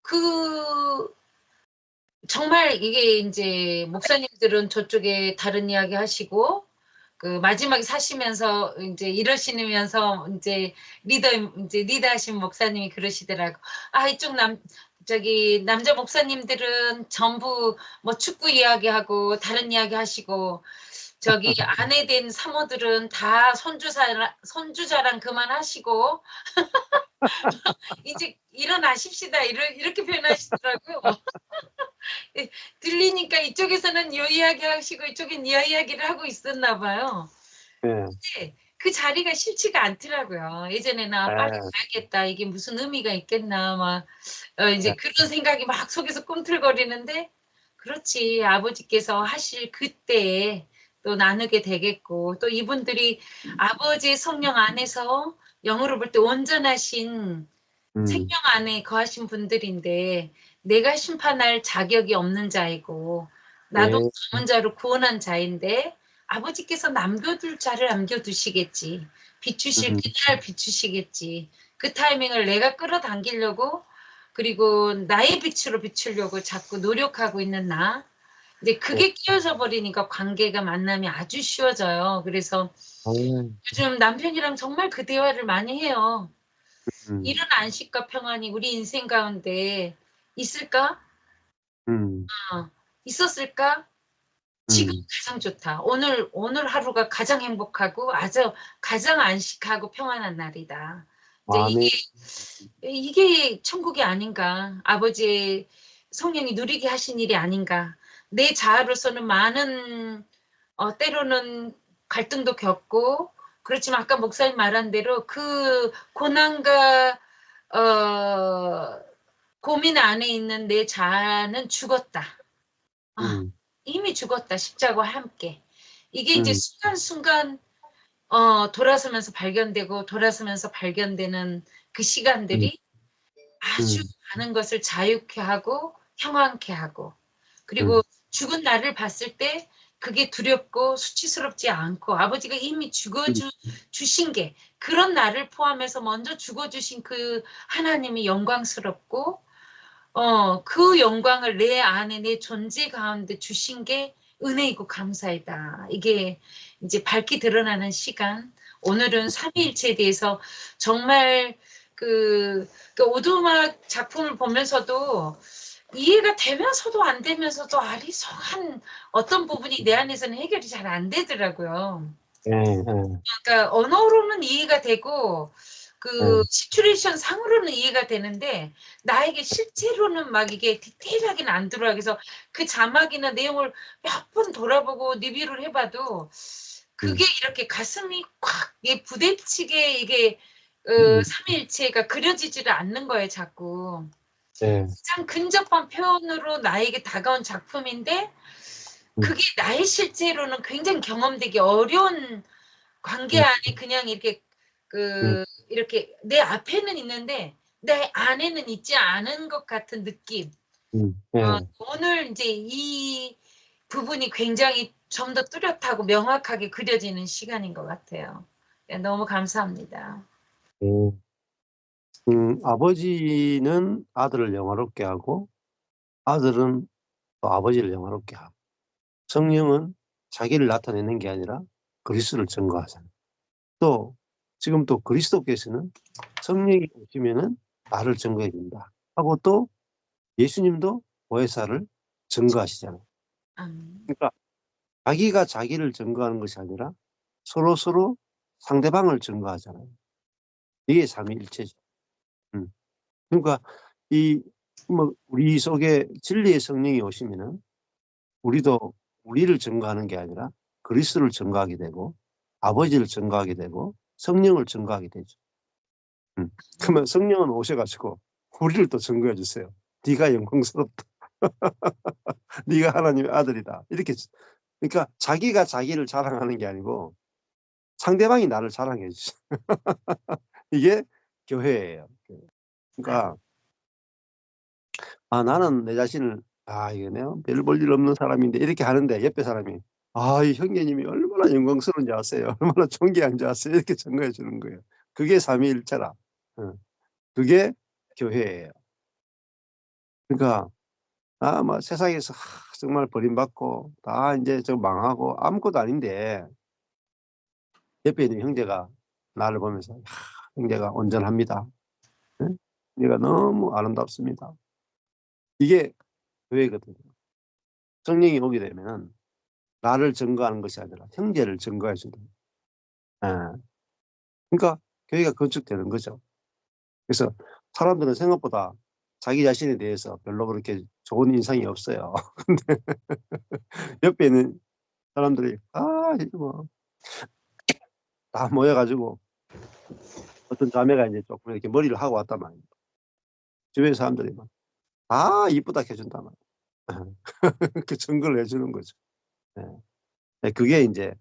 그 정말 이게 이제 목사님들은 저쪽에 다른 이야기 하시고 그 마지막에 사시면서 이제 이러시면서 이제 리더하신 목사님이 그러시더라고. 아, 이쪽 저기 남자 목사님들은 전부 뭐 축구 이야기하고 다른 이야기 하시고 저기 아내 된 사모들은 다 손주 자랑 그만하시고 이제 일어나십시다 이렇게 표현하시더라고요. 들리니까 이쪽에서는 요 이야기 하시고 이쪽엔 이 이야기를 하고 있었나 봐요. 예, 근데 그 자리가 싫지가 않더라고요. 예전에는 아, 빨리 예. 가야겠다. 이게 무슨 의미가 있겠나 막 이제 네. 그런 생각이 막 속에서 꿈틀거리는데 그렇지 아버지께서 하실 그때에 또 나누게 되겠고 또 이분들이 아버지의 성령 안에서 영으로 볼 때 온전하신 생명 안에 거하신 분들인데 내가 심판할 자격이 없는 자이고 나도 예, 남은 자로 구원한 자인데 아버지께서 남겨둘 자를 남겨두시겠지. 비추실 그날 비추시겠지. 그 타이밍을 내가 끌어당기려고 그리고 나의 빛으로 비추려고 자꾸 노력하고 있는 나. 이제 그게 끼어져 버리니까 관계가 만남이 아주 쉬워져요. 그래서 요즘 남편이랑 정말 그 대화를 많이 해요. 이런 안식과 평안이 우리 인생 가운데 있을까? 있었을까? 지금 가장 좋다. 오늘 하루가 가장 행복하고 아주 가장 안식하고 평안한 날이다. 이제 이게 천국이 아닌가. 아버지의 성령이 누리게 하신 일이 아닌가. 내 자아로서는 많은 때로는 갈등도 겪고 그렇지만 아까 목사님 말한 대로 그 고난과 고민 안에 있는 내 자아는 죽었다. 이미 죽었다. 십자가와 함께. 이게 이제 순간순간 돌아서면서 발견되는 그 시간들이 아주 많은 것을 자유케 하고 평안케 하고 그리고 죽은 나를 봤을 때 그게 두렵고 수치스럽지 않고 아버지가 이미 주신 게 그런 나를 포함해서 먼저 죽어주신 그 하나님이 영광스럽고 그 영광을 내 안에 내 존재 가운데 주신 게 은혜이고 감사이다. 이게 이제 밝게 드러나는 시간. 오늘은 삼위일체에 대해서 정말 그 오두막 작품을 보면서도 이해가 되면서도 안 되면서도 아리송한 어떤 부분이 내 안에서는 해결이 잘 안 되더라고요. 그러니까 언어로는 이해가 되고 그 시츄레이션 상으로는 이해가 되는데 나에게 실제로는 막 이게 디테일하게는 안 들어와. 그래서 그 자막이나 내용을 몇 번 돌아보고 리뷰를 해봐도 그게 이렇게 가슴이 콱 부대찌개 이게 삼위일체가 그려지지를 않는 거예요, 자꾸. 가장 근접한 표현으로 나에게 다가온 작품인데 그게 나의 실제로는 굉장히 경험되기 어려운 관계 안에 그냥 이렇게 이렇게 내 앞에는 있는데 내 안에는 있지 않은 것 같은 느낌. 오늘 이제 이 부분이 굉장히 좀 더 뚜렷하고 명확하게 그려지는 시간인 것 같아요. 너무 감사합니다. 아버지는 아들을 영화롭게 하고 아들은 또 아버지를 영화롭게 하고 성령은 자기를 나타내는 게 아니라 그리스도를 증거하잖아요. 또 지금 또 그리스도께서는 성령이 오시면은 나를 증거해 준다 하고 또 예수님도 보혜사를 증거하시잖아요. 그러니까 자기가 자기를 증거하는 것이 아니라 서로 상대방을 증거하잖아요. 이게 삼위일체죠. 그러니까 우리 속에 진리의 성령이 오시면은 우리도 우리를 증거하는 게 아니라 그리스도를 증거하게 되고 아버지를 증거하게 되고 성령을 증거하게 되죠. 그러면 성령은 오셔가지고 우리를 또 증거해 주세요. 네가 영광스럽다. 네가 하나님의 아들이다. 이렇게 그러니까 자기가 자기를 자랑하는 게 아니고 상대방이 나를 자랑해 주죠. 이게 교회예요. 그러니까 나는 내 자신을 이게 내가 별 볼 일 없는 사람인데 이렇게 하는데 옆에 사람이 이 형제님이 얼마나 영광스러운지 아세요? 얼마나 존귀한지 아세요? 이렇게 증거해 주는 거예요. 그게 삼위일체라. 그게 교회예요. 그러니까 막 세상에서 정말 버림받고 다 이제 저 망하고 아무것도 아닌데 옆에 있는 형제가 나를 보면서 형제가 온전합니다. 형제가 너무 아름답습니다. 이게 교회거든요. 성령이 오게 되면 나를 증거하는 것이 아니라 형제를 증거해 주는. 그러니까 교회가 건축되는 거죠. 그래서 사람들은 생각보다 자기 자신에 대해서 별로 그렇게 좋은 인상이 없어요. 근데 옆에 있는 사람들이 이거 뭐 다 모여가지고 어떤 자매가 이제 조금 이렇게 머리를 하고 왔단 말이에요. 주변 사람들이 막 다 이쁘다 해준단 말이에요. 그 증거를 해주는 거죠. 그게 이제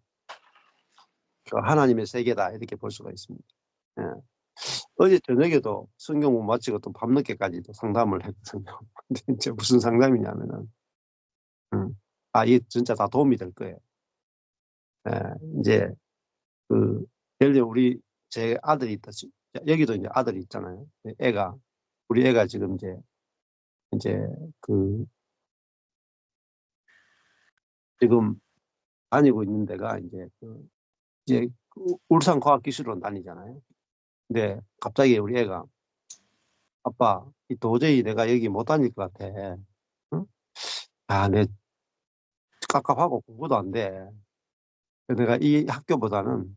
그 하나님의 세계다 이렇게 볼 수가 있습니다. 어제 저녁에도 성경 못 마치고 또 밤늦게까지도 상담을 했거든요. 근데 이제 무슨 상담이냐면은 이게 진짜 다 도움이 될 거예요. 이제 그 예를 들어 제 아들이 있다. 여기도 이제 아들이 있잖아요. 우리 애가 지금 이제 그 지금 다니고 있는 데가 이제 울산과학기술원 다니잖아요. 근데 갑자기 우리 애가 아빠 도저히 내가 여기 못 다닐 것 같아. 응? 내 깝깝하고 공부도 안 돼. 내가 이 학교보다는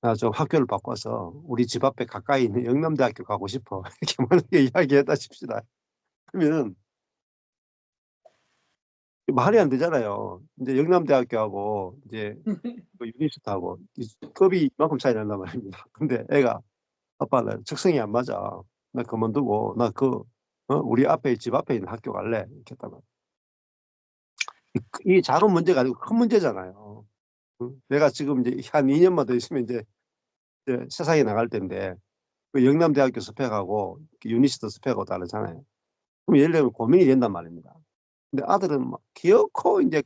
나 좀 학교를 바꿔서 우리 집 앞에 가까이 있는 영남대학교 가고 싶어. 이렇게 만약에 이야기했다 칩시다. 그러면 말이 안 되잖아요. 이제 영남대학교하고 이제 그 유니스트하고 급이 이만큼 차이 난단 말입니다. 근데 애가 아빠 나 적성이 안 맞아. 나 그만두고 우리 집 앞에 있는 학교 갈래. 이렇게 했다가 이 작은 문제가 아니고 큰 문제잖아요. 내가 지금 이제 한 2년만 더 있으면 이제 세상에 나갈 텐데 그 영남대학교 스펙하고 그 유니스트 스펙하고 다르잖아요. 그럼 예를 들면 고민이 된단 말입니다. 근데 아들은 막 기어코 이제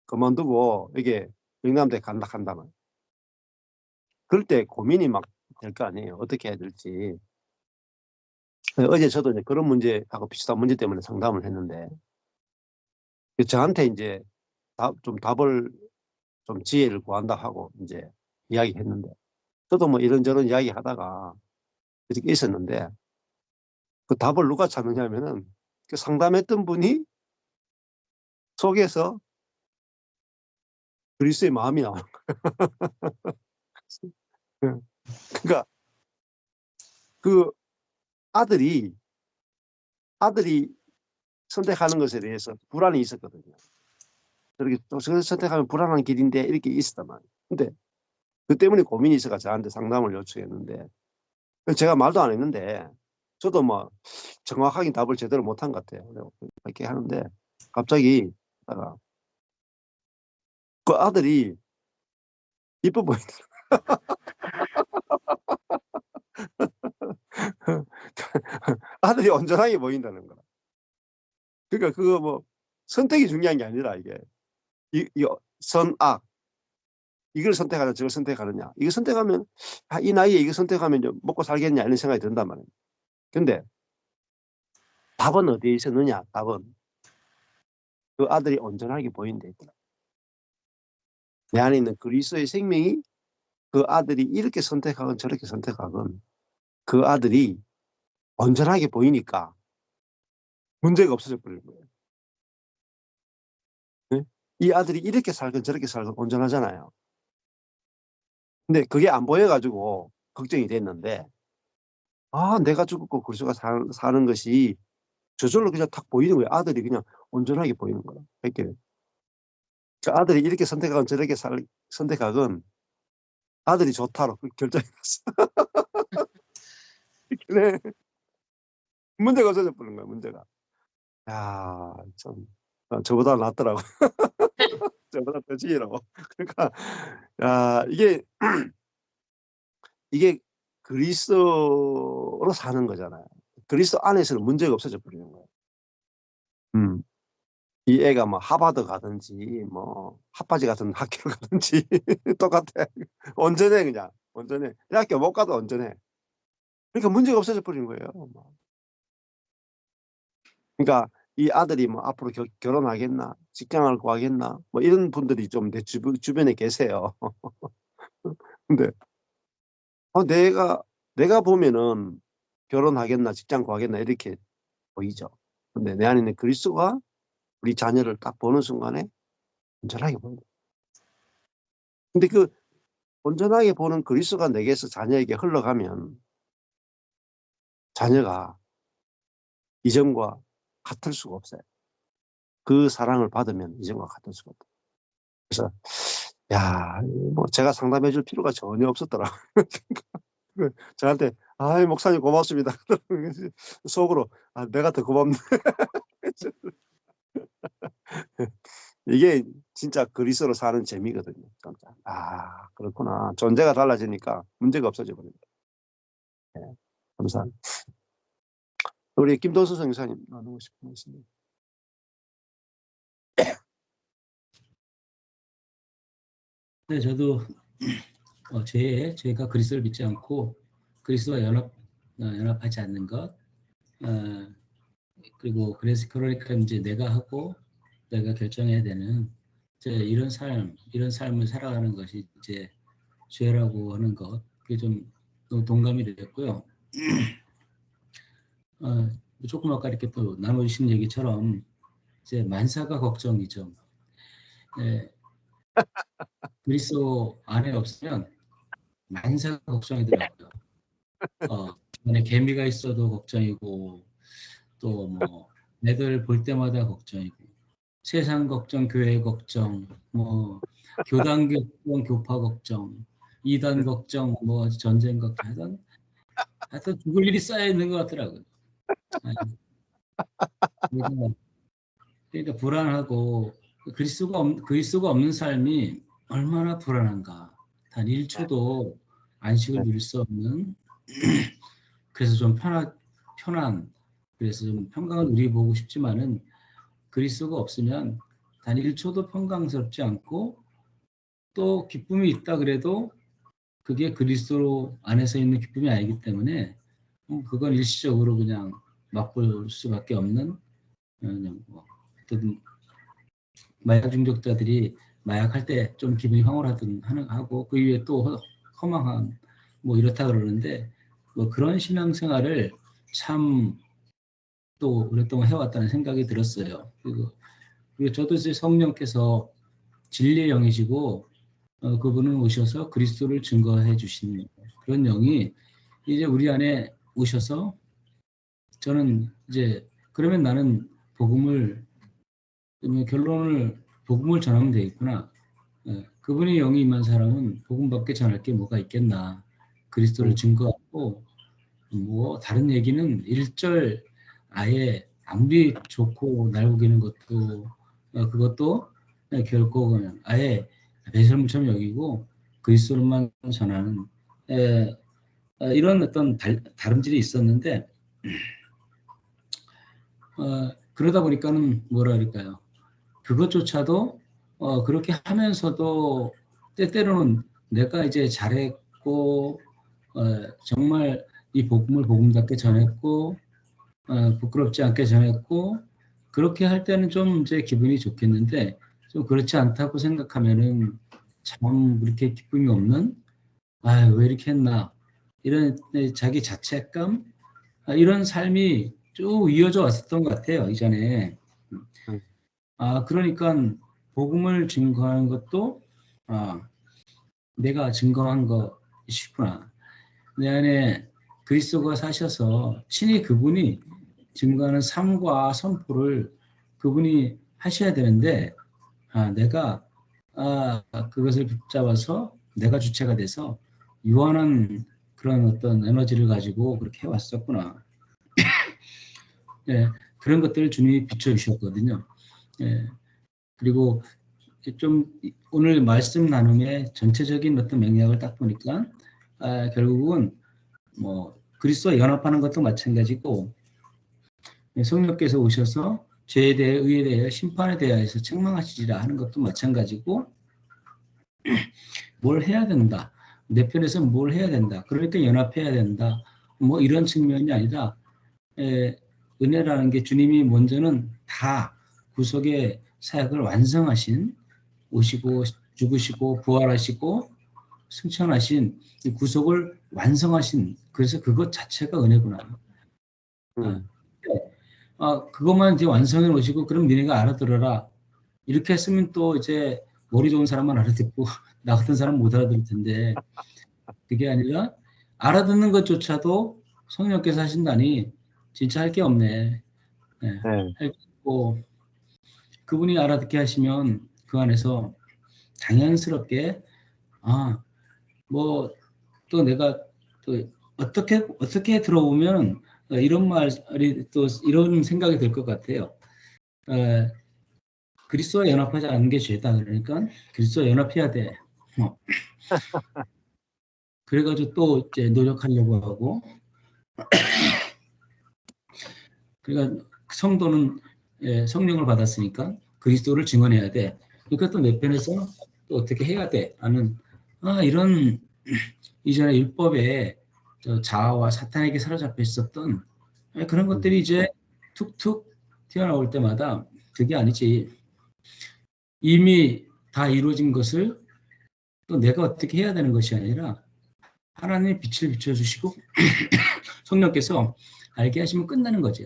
그만두고 이게 영남대 간다 한다면 그럴 때 고민이 막 될 거 아니에요. 어떻게 해야 될지. 어제 저도 이제 그런 문제하고 비슷한 문제 때문에 상담을 했는데 저한테 이제 답을 좀 지혜를 구한다 하고 이제 이야기했는데 저도 뭐 이런저런 이야기 하다가 이렇게 있었는데 그 답을 누가 찾느냐면은 그 상담했던 분이 속에서 그리스도의 마음이 나오는 거예요. 그러니까 그 아들이 선택하는 것에 대해서 불안이 있었거든요. 저렇게 또 저걸 선택하면 불안한 길인데 이렇게 있었단 말이에요. 근데 그 때문에 고민이 있어서 저한테 상담을 요청했는데 제가 말도 안 했는데 저도 뭐 정확하게 답을 제대로 못한 것 같아요. 이렇게 하는데 갑자기 그 아들이 이뻐 보이더라고요. 아들이 온전하게 보인다는 거야. 그러니까 그거 뭐 선택이 중요한 게 아니라 이게 선악 이걸 선택하냐 저걸 선택하느냐 이거 선택하면 이 나이에 이거 선택하면 좀 먹고 살겠냐 이런 생각이 든단 말이에요. 근데 답은 어디에 있었느냐? 답은 그 아들이 온전하게 보인다 있더라. 내 안에 있는 그리스도의 생명이 그 아들이 이렇게 선택하건 저렇게 선택하건 그 아들이 온전하게 보이니까 문제가 없어져 버리는 거예요. 네? 이 아들이 이렇게 살건 저렇게 살건 온전하잖아요. 근데 그게 안 보여가지고 걱정이 됐는데 내가 죽었고 그리스도가 사는 것이 저절로 그냥 탁 보이는 거예요. 아들이 그냥 온전하게 보이는 거야. 이렇게 그 아들이 이렇게 선택하건 저렇게 선택하건 아들이 좋다로 결정이 났어. 그래. 문제가 없어져 버린 거야. 문제가. 야, 참 저보다 낫더라고. 저보다 더 지혜로워. 그러니까 이게 그리스도로 사는 거잖아요. 그리스도 안에서는 문제가 없어져 버리는 거예요. 이 애가 뭐 하버드 가든지 뭐 핫바지 같은 학교를 가든지 똑같아. 온전해 그냥. 온전해. 대학교 못 가도 온전해. 그러니까 문제가 없어져 버리는 거예요. 그러니까 이 아들이 뭐 앞으로 결혼하겠나, 직장을 구하겠나, 뭐 이런 분들이 좀 내 주변에 계세요. 근데 내가 보면은 결혼하겠나, 직장 구하겠나 이렇게 보이죠. 근데 내 안에 있는 그리스도가 우리 자녀를 딱 보는 순간에 온전하게 보입니다. 근데 그 온전하게 보는 그리스도가 내게서 자녀에게 흘러가면 자녀가 이전과 같을 수가 없어요. 그 사랑을 받으면 이전과 같을 수가 없다. 그래서 뭐 제가 상담해 줄 필요가 전혀 없었더라. 저한테 목사님 고맙습니다. 속으로 내가 더 고맙네. 이게 진짜 그리스도로 사는 재미거든요. 진짜. 그렇구나. 존재가 달라지니까 문제가 없어져 버립니다. 네, 감사합니다. 우리 김도수 선생님 나누고 싶은 말씀. 네, 저도 제가 그리스도를 믿지 않고 그리스도와 연합하지 않는 것, 그리고 그러니까 이제 내가 하고 내가 결정해야 되는 이런 삶을 살아가는 것이 이제 죄라고 하는 것, 그게 좀 동감이 됐고요. 조금 아까 이렇게 또 나눠주신 얘기처럼 이제 만사가 걱정이죠. 네, 그리스도 안에 없으면 만사가 걱정이더라고요. 안에 개미가 있어도 걱정이고, 또 뭐 애들 볼 때마다 걱정이고, 세상 걱정, 교회 걱정, 뭐 교단 걱정, 교파 걱정, 이단 걱정, 뭐 전쟁 걱정, 하여튼 죽을 일이 쌓여 있는 것 같더라고요. 그러니까 불안하고, 그리스도가 없는 삶이 얼마나 불안한가. 단 1초도 안식을 누릴 수 없는, 그래서 좀 편안, 그래서 좀 평강을 누리보고 싶지만은 그리스도가 없으면 단 1초도 평강스럽지 않고, 또 기쁨이 있다 그래도 그게 그리스도 안에서 있는 기쁨이 아니기 때문에 그건 일시적으로 그냥 맛볼 수밖에 없는, 그냥 뭐 어떤 마약 중독자들이 마약할 때 좀 기분이 황홀하든 하고, 그 이후에 또 허망한 뭐 이렇다 그러는데, 뭐 그런 신앙생활을 참 또 오랫동안 해왔다는 생각이 들었어요. 그리고 저도 이제 성령께서 진리의 영이시고, 그분은 오셔서 그리스도를 증거해 주신 그런 영이 이제 우리 안에 오셔서, 저는 이제 그러면 나는 결론을 복음을 전하면 되겠구나. 그분의 영이 임한 사람은 복음밖에 전할 게 뭐가 있겠나. 그리스도를 증거하고, 뭐 다른 얘기는 일절 아예 아무리 좋고 날고기는 것도 그것도 결코 그냥 아예 배설물처럼 여기고 그리스도만 전하는 이런 어떤 다름질이 있었는데, 그러다 보니까는 뭐라 그럴까요? 그것조차도 그렇게 하면서도 때때로는 내가 이제 잘했고, 정말 이 복음을 복음답게 전했고, 부끄럽지 않게 전했고, 그렇게 할 때는 좀 이제 기분이 좋겠는데, 좀 그렇지 않다고 생각하면은 참 그렇게 기쁨이 없는, 왜 이렇게 했나, 이런 자기 자책감, 이런 삶이 쭉 이어져 왔었던 것 같아요, 이전에. 그러니까 복음을 증거하는 것도 내가 증거한 것이구나. 내 안에 그리스도가 사셔서 친히 그분이 증거하는 삶과 선포를 그분이 하셔야 되는데, 내가 그것을 붙잡아서 내가 주체가 돼서 유한한 그런 어떤 에너지를 가지고 그렇게 해왔었구나. 네, 그런 것들을 주님이 비춰주셨거든요. 그리고 좀 오늘 말씀 나눔의 전체적인 어떤 맥락을 딱 보니까 결국은 뭐 그리스도와 연합하는 것도 마찬가지고 성령께서 오셔서 죄에 대해 의에 대해 심판에 대해서 책망하시리라 하는 것도 마찬가지고 뭘 해야 된다. 내 편에서 뭘 해야 된다. 그러니까 연합해야 된다. 뭐 이런 측면이 아니라 은혜라는 게 주님이 먼저는 다 구속의 사역을 완성하신 오시고 죽으시고 부활하시고 승천하신 이 구속을 완성하신 그래서 그것 자체가 은혜구나. 그것만 이제 완성해 놓으시고 그럼 니네가 알아들어라. 이렇게 했으면 또 이제 머리 좋은 사람만 알아듣고 나 같은 사람 못 알아들을 텐데 그게 아니라 알아듣는 것조차도 성령께서 하신다니 진짜 할 게 없네. 할 게 없고 그분이 알아듣게 하시면 그 안에서 자연스럽게 뭐 또 내가 또 어떻게 들어보면 이런 말이 또 이런 생각이 들 것 같아요. 그리스도와 연합하지 않는 게 죄다. 그러니까 그리스도와 연합해야 돼. 그래가지고 또 이제 노력하려고 하고. 그러니까 성도는 성령을 받았으니까 그리스도를 증언해야 돼. 그러니까 또 내 편에서 또 어떻게 해야 돼. 라는 이런 이전에 율법에 자아와 사탄에게 사로잡혀 있었던 그런 것들이 이제 툭툭 튀어나올 때마다 그게 아니지. 이미 다 이루어진 것을 또 내가 어떻게 해야 되는 것이 아니라 하나님의 빛을 비춰주시고 성령께서 알게 하시면 끝나는 거죠.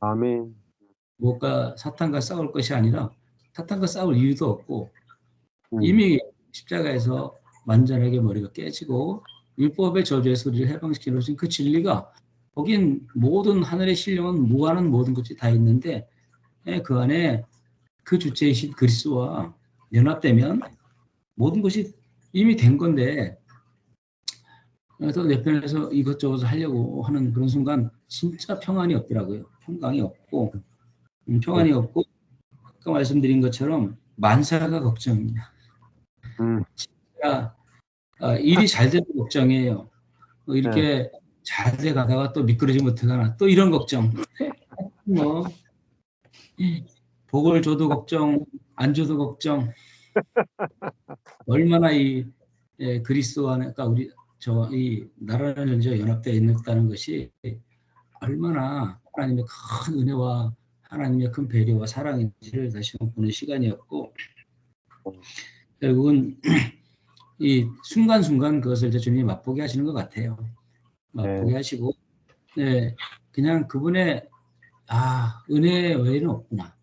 아멘. 무엇과 사탄과 싸울 것이 아니라 사탄과 싸울 이유도 없고 이미 십자가에서 완전하게 머리가 깨지고 율법의 저주의 소리를 해방시키는 그 진리가 거긴 모든 하늘의 신령은 무한한 모든 것이 다 있는데 그 안에 그 주체이신 그리스도와 연합되면 모든 것이 이미 된 건데 또 내 편에서 이것저것 하려고 하는 그런 순간 진짜 평안이 없더라고요. 평강이 없고 평안이 없고 아까 말씀드린 것처럼 만사가 걱정입니다. 진짜 일이 잘 돼도 걱정이에요. 이렇게 잘 돼 가다가 또 미끄러지면 어떡하나 또 이런 걱정. 뭐 복을 줘도 걱정, 안 줘도 걱정. 얼마나 이 그리스도와 그러니까 우리 이 나라는 존재와 연합되어 있다는 것이 얼마나 하나님의 큰 은혜와 하나님의 큰 배려와 사랑인지를 다시 한번 보는 시간이었고 결국은 이 순간순간 그것을 이제 주님이 맛보게 하시는 것 같아요. 맛보게 하시고 그냥 그분의 은혜 외에는 없구나.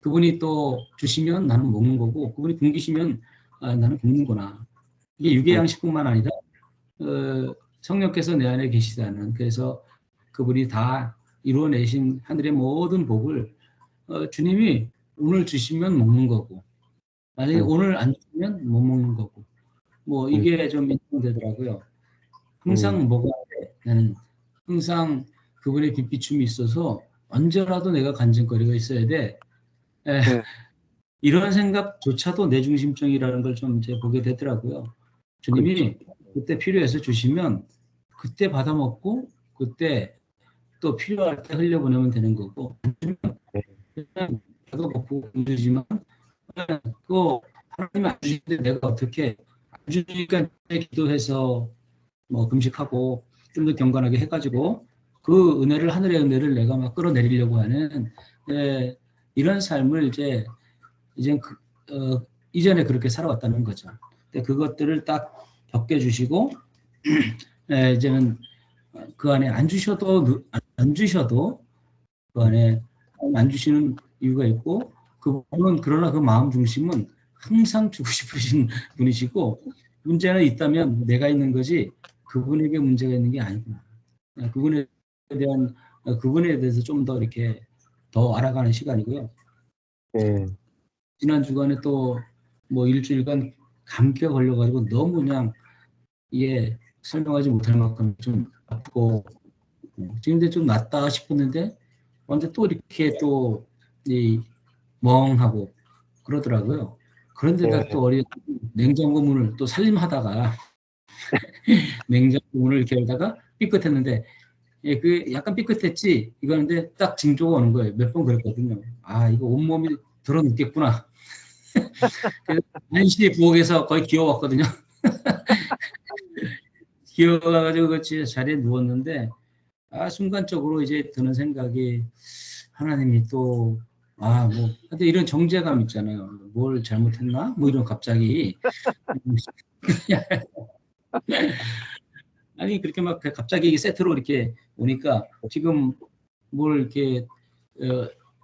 그분이 또 주시면 나는 먹는 거고 그분이 굶기시면 나는 굶는구나. 이게 육의 양식뿐만 아니라 성령께서 내 안에 계시다는 그래서 그분이 다 이루어내신 하늘의 모든 복을 주님이 오늘 주시면 먹는 거고 만약에 오늘 안 주시면 못 먹는 거고 뭐 이게 좀 인정되더라고요. 항상 먹어야 돼. 나는 항상 그분의 빛비춤이 있어서 언제라도 내가 간증거리가 있어야 돼. 이런 생각조차도 내 중심적이라는 걸 좀 이제 보게 되더라고요. 주님이 그때 필요해서 주시면 그때 받아 먹고 그때 또 필요할 때 흘려보내면 되는 거고 그냥 받아 먹고 주지만 또 하나님이 안 주시는데 내가 어떻게 안 주니까 기도해서 뭐 금식하고 좀 더 경건하게 해가지고 그 은혜를 하늘의 은혜를 내가 막 끌어내리려고 하는 이런 삶을 이제 이전에 그렇게 살아왔다는 거죠. 근데 그것들을 딱 벗겨주시고 이제는 그 안에 안 주셔도 그 안에 안 주시는 이유가 있고 그분은 그러나 그 마음 중심은 항상 주고 싶으신 분이시고 문제는 있다면 내가 있는 거지 그분에게 문제가 있는 게 아니구나. 그분에 대해서 좀 더 이렇게 더 알아가는 시간이고요. 지난 주간에 또 뭐 일주일간 감기가 걸려가지고 너무 그냥 이게 설명하지 못할 만큼 좀 아프고 지금 좀 낫다 싶었는데 언제 또 이렇게 또 이 멍하고 그러더라고요. 그런데다 네. 또 냉장고 문을 또 살림하다가 냉장고 문을 이렇게 열다가 삐끗했는데 예, 그 약간 삐끗했지 이거는데 딱 징조가 오는 거예요. 몇 번 그랬거든요. 아 이거 온몸이 드러눕겠구나. 그래서 한시에 부엌에서 거의 기어왔거든요. 기어가가지고 그 자리에 누웠는데 아 순간적으로 이제 드는 생각이 하나님이 또 아 뭐 근데 이런 정죄감 있잖아요. 뭘 잘못했나? 뭐 이런 갑자기 아니 그렇게 막 갑자기 세트로 이렇게 오니까 지금 뭘 이렇게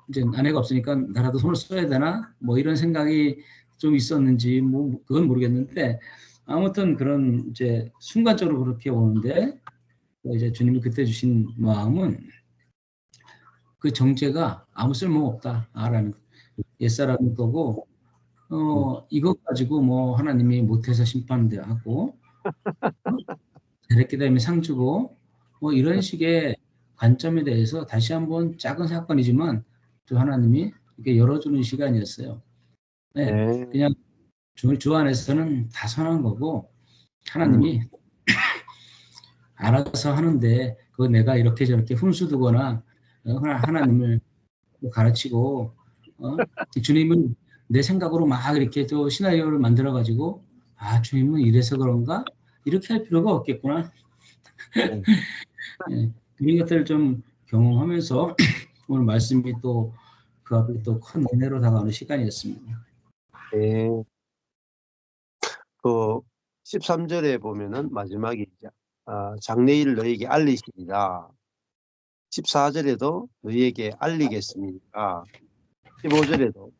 이제 아내가 없으니까 나라도 손을 써야 되나 뭐 이런 생각이 좀 있었는지 뭐 그건 모르겠는데 아무튼 그런 이제 순간적으로 그렇게 오는데 이제 주님이 그때 주신 마음은 그 정죄가 아무 쓸모 없다라는 옛사람일 거고 이것 가지고 뭐 하나님이 못해서 심판하고 잘했기 때문에 상 주고 뭐 이런 식의 관점에 대해서 다시 한번 작은 사건이지만 또 하나님이 이렇게 열어주는 시간이었어요. 네, 네. 그냥 주 안에서는 다 선한 거고 하나님이 알아서 하는데 그 내가 이렇게 저렇게 훈수 두거나 하나님을 가르치고 주님은 내 생각으로 막 이렇게 또 시나리오를 만들어 가지고 아 주님은 이래서 그런가 이렇게 할 필요가 없겠구나. 예, 이런 것들을 좀 경험하면서 오늘 말씀이 또 그 앞에 또 큰 은혜로 다가오는 시간이었습니다. 네. 그 13절에 보면은 마지막에 이제 장래일 너에게 알리시리라. 14절에도 너희에게 알리겠습니다. 15절에도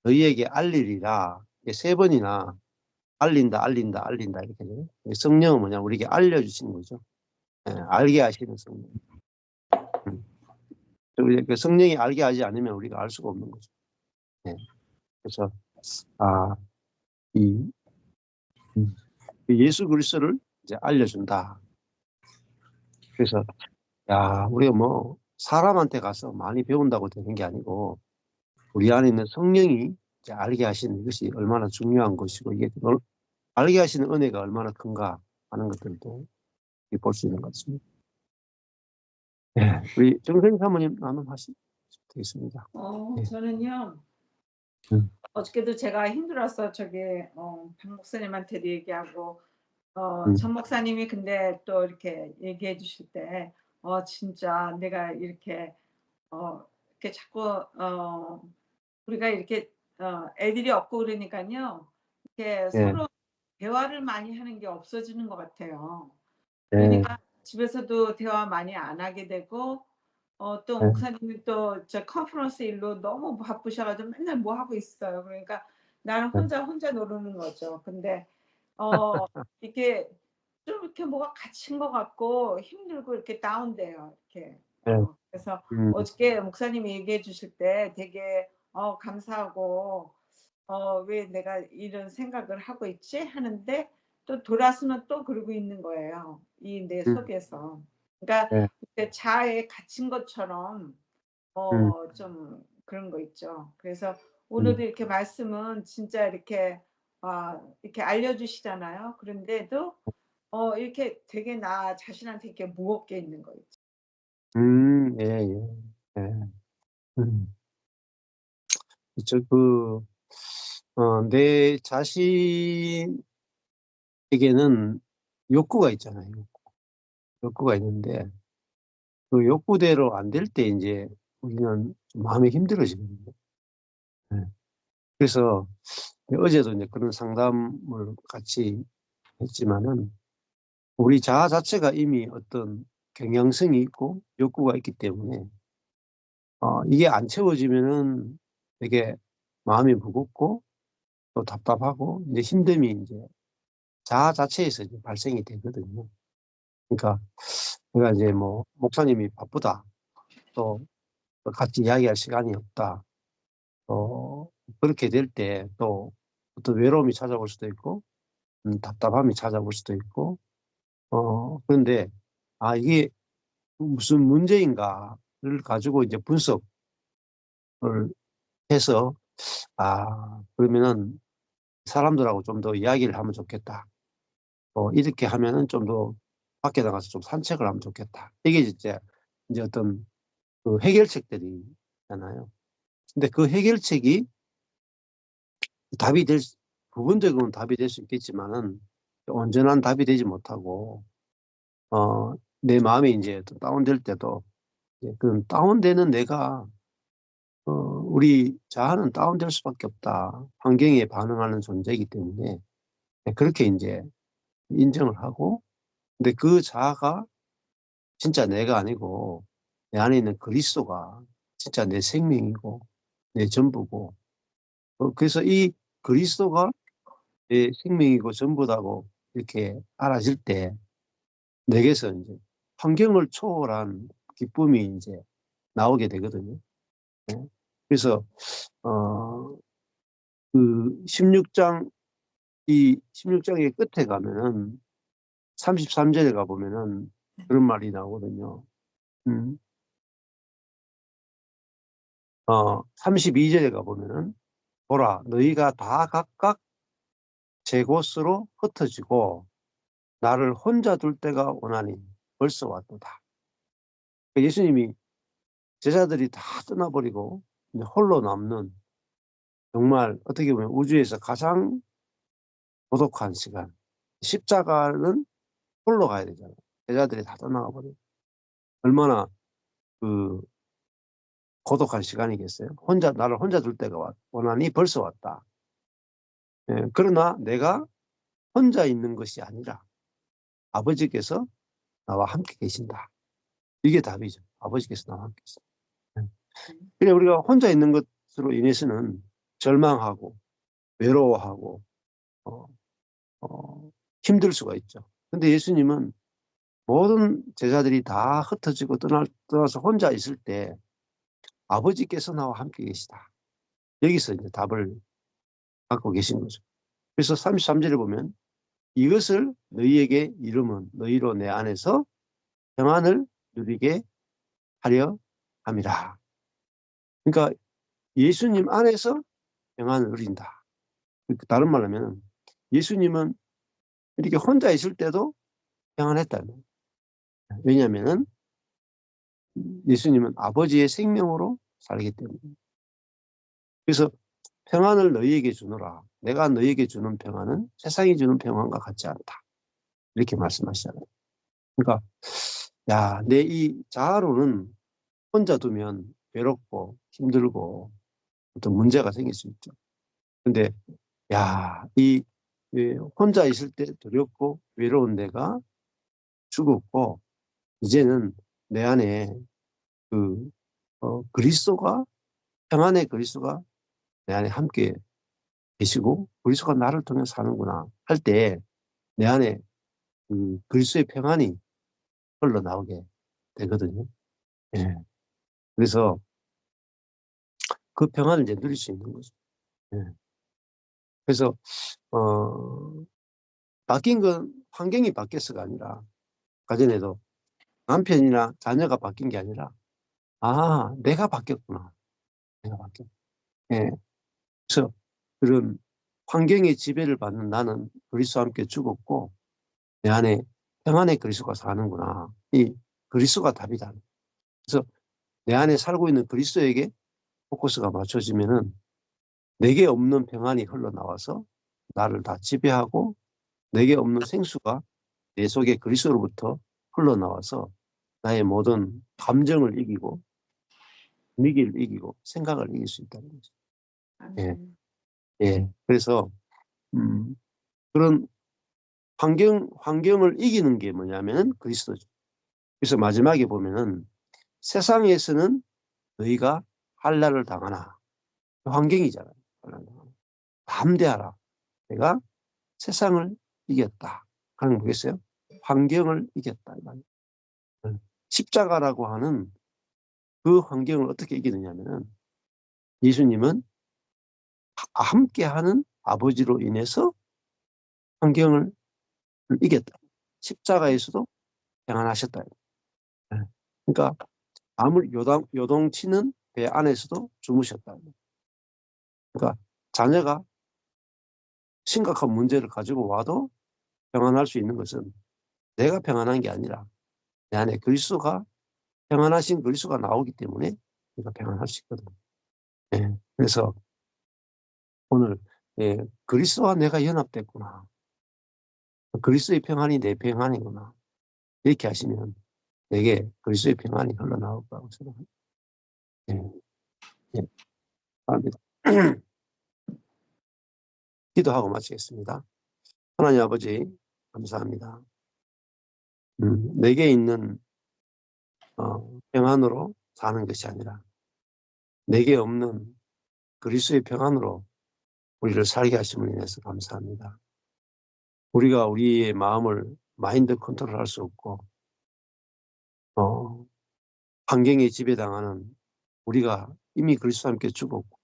너희에게 알리리라. 이게 세 번이나 알린다, 알린다, 알린다 이렇게 돼요. 성령은 뭐냐 우리에게 알려주시는 거죠. 예, 알게 하시는 성령. 그 성령이 알게 하지 않으면 우리가 알 수가 없는 거죠. 예. 그래서 이 예수 그리스도를 이제 알려준다. 그래서 우리가 뭐 사람한테 가서 많이 배운다고 되는 게 아니고 우리 안에 있는 성령이 이제 알게 하시는 이것이 얼마나 중요한 것이고 이게 알게 하시는 은혜가 얼마나 큰가 하는 것들도 볼 수 있는 것 같습니다. 네, 우리 정생 사모님 나눔하시면 되겠습니다. 네. 저는요. 어저께도 제가 힘들어서 박 목사님한테도 얘기하고 전 목사님이 근데 또 이렇게 얘기해 주실 때 진짜 내가 이렇게 이렇게 자꾸 우리가 이렇게 애들이 없고 그러니까요. 이렇게 네. 서로 대화를 많이 하는 게 없어지는 것 같아요. 네. 그러니까 집에서도 대화 많이 안 하게 되고 또 네. 목사님이 또 저 컨퍼런스 일로 너무 바쁘셔가지고 맨날 뭐 하고 있어요. 그러니까 나는 혼자 노르는 거죠. 근데 이렇게 좀 이렇게 뭐가 갇힌 것 같고 힘들고 이렇게 다운돼요. 이렇게. 네. 그래서 어저께 목사님이 얘기해 주실 때 되게 감사하고 왜 내가 이런 생각을 하고 있지 하는데 또 돌아서는 또 그러고 있는 거예요. 이 내 속에서. 그러니까 네. 이렇게 자아에 갇힌 것처럼 좀 그런 거 있죠. 그래서 오늘도 이렇게 말씀은 진짜 이렇게 이렇게 알려주시잖아요. 그런데도 이렇게 되게 나 자신한테 이렇게 무겁게 있는 거 있죠. 예, 예. 예. 그렇죠. 내 자신에게는 욕구가 있잖아요. 욕구가 있는데 그 욕구대로 안 될 때 이제 우리는 좀 마음이 힘들어지거든요. 예. 그래서 어제도 이제 그런 상담을 같이 했지만은 우리 자아 자체가 이미 어떤 경향성이 있고 욕구가 있기 때문에 이게 안 채워지면은 되게 마음이 무겁고 또 답답하고 이제 힘듦이 이제 자아 자체에서 이제 발생이 되거든요. 그러니까 내가 이제 뭐 목사님이 바쁘다, 또 같이 이야기할 시간이 없다, 그렇게 될 때 또 어떤 외로움이 찾아올 수도 있고 답답함이 찾아올 수도 있고 그런데 이게 무슨 문제인가를 가지고 이제 분석을 해서 그러면은 사람들하고 좀 더 이야기를 하면 좋겠다. 이렇게 하면은 좀 더 밖에 나가서 좀 산책을 하면 좋겠다. 이게 이제 어떤 그 해결책들이 있잖아요. 근데 그 해결책이 부분적으로는 답이 될 수 있겠지만은 온전한 답이 되지 못하고, 내 마음이 이제 또 다운될 때도, 그 다운되는 내가, 우리 자아는 다운될 수밖에 없다. 환경에 반응하는 존재이기 때문에, 그렇게 이제 인정을 하고, 근데 그 자아가 진짜 내가 아니고, 내 안에 있는 그리스도가 진짜 내 생명이고, 내 전부고, 그래서 이 그리스도가 내 생명이고 전부다고 이렇게 알아질 때, 내게서 이제 환경을 초월한 기쁨이 이제 나오게 되거든요. 네. 그래서, 그 16장, 이 16장의 끝에 가면은 33절에 가보면은 그런 말이 나오거든요. 32절에 가보면은, 보라, 너희가 다 각각 제 곳으로 흩어지고 나를 혼자 둘 때가 오나니 벌써 왔도다. 예수님이 제자들이 다 떠나버리고 이제 홀로 남는, 정말 어떻게 보면 우주에서 가장 고독한 시간. 십자가는 홀로 가야 되잖아요. 제자들이 다 떠나가 버리고. 얼마나 그 고독한 시간이겠어요. 나를 혼자 둘 때가 오나니 벌써 왔다. 그러나 내가 혼자 있는 것이 아니라 아버지께서 나와 함께 계신다. 이게 답이죠. 아버지께서 나와 함께 계신다. 그래, 우리가 혼자 있는 것으로 인해서는 절망하고 외로워하고 어, 힘들 수가 있죠. 근데 예수님은 모든 제자들이 다 흩어지고 떠나서 혼자 있을 때 아버지께서 나와 함께 계시다. 여기서 이제 답을 갖고 계신 거죠. 그래서 33절에 보면, 이것을 너희에게 이름은 너희로 내 안에서 평안을 누리게 하려 함이라. 그러니까 예수님 안에서 평안을 누린다. 다른 말로 하면 예수님은 이렇게 혼자 있을 때도 평안했다는 거예요. 왜냐하면 예수님은 아버지의 생명으로 살기 때문에. 그래서 평안을 너희에게 주노라. 내가 너희에게 주는 평안은 세상이 주는 평안과 같지 않다. 이렇게 말씀하시잖아요. 그러니까 내 이 자아로는 혼자 두면 외롭고 힘들고 어떤 문제가 생길 수 있죠. 근데 이 혼자 있을 때 두렵고 외로운 내가 죽었고, 이제는 내 안에 그 그리스도가, 평안의 그리스도가 내 안에 함께 계시고 그리스도가 나를 통해 사는구나 할 때 내 안에 그 그리스도의 평안이 흘러나오게 되거든요. 예. 그래서 그 평안을 이제 누릴 수 있는 거죠. 예. 그래서 바뀐 건 환경이 바뀌어서가 아니라, 가전에도 남편이나 자녀가 바뀐 게 아니라, 내가 바뀌었구나. 내가 바뀌었. 예. 그래서 그런 환경의 지배를 받는 나는 그리스도와 함께 죽었고 내 안에 평안의 그리스도가 사는구나. 이 그리스도가 답이다. 그래서 내 안에 살고 있는 그리스도에게 포커스가 맞춰지면은 내게 없는 평안이 흘러나와서 나를 다 지배하고, 내게 없는 생수가 내 속에 그리스도로부터 흘러나와서 나의 모든 감정을 이기고 분위기를 이기고 생각을 이길 수 있다는 거죠. 예. 예. 그래서 그런 환경을 이기는 게 뭐냐면 그리스도죠. 그래서 마지막에 보면은, 세상에서는 너희가 한란을 당하나, 환경이잖아요. 담대하라. 내가 세상을 이겼다. 하는 거 보겠어요? 환경을 이겼다. 십자가라고 하는 그 환경을 어떻게 이기느냐면은, 예수님은 함께하는 아버지로 인해서 환경을 이겼다. 십자가에서도 평안하셨다. 그러니까 아무리 요동치는 배 안에서도 주무셨다. 그러니까 자녀가 심각한 문제를 가지고 와도 평안할 수 있는 것은 내가 평안한 게 아니라 내 안에 그리스도가 평안하신 그리스도가 나오기 때문에 우리가 평안할 수 있거든. 예, 그래서 오늘 그리스도와 내가 연합됐구나. 그리스도의 평안이 내 평안이구나. 이렇게 하시면 내게 그리스도의 평안이 흘러나올 거라고 생각합니다. 예, 감사합니다. 기도하고 마치겠습니다. 하나님 아버지 감사합니다. 내게 있는 평안으로 사는 것이 아니라 내게 없는 그리스도의 평안으로 우리를 살게 하심을 인해서 감사합니다. 우리가 우리의 마음을 마인드 컨트롤할 수 없고 환경에 지배당하는 우리가 이미 그리스도와 함께 죽었고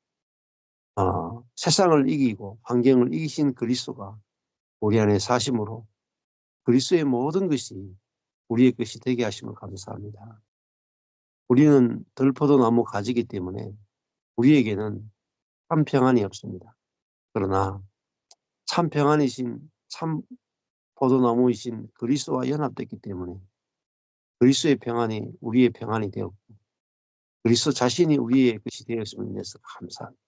세상을 이기고 환경을 이기신 그리스도가 우리 안에 사심으로 그리스도의 모든 것이 우리의 것이 되게 하심을 감사합니다. 우리는 들포도나무 가지기 때문에 우리에게는 참 평안이 없습니다. 그러나 참 평안이신 참 포도나무이신 그리스도와 연합됐기 때문에 그리스도의 평안이 우리의 평안이 되었고 그리스도 자신이 우리의 것이 되었음을 인해서 감사합니다.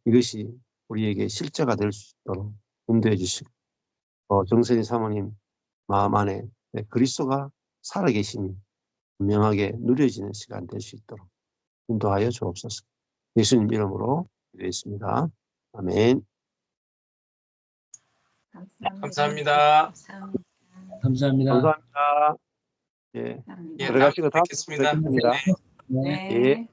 이것이 우리에게 실제가 될 수 있도록 인도해 주시고 정선희 사모님 마음 안에 그리스도가 살아계심이 분명하게 누려지는 시간 될 수 있도록 인도하여 주옵소서. 예수님 이름으로 기도했습니다. 아멘. 감사합니다. 감사합니다. 감사합니다. 예, 예, 들어가시고 다음에 뵙겠습니다. 뵙겠습니다. 네. 예.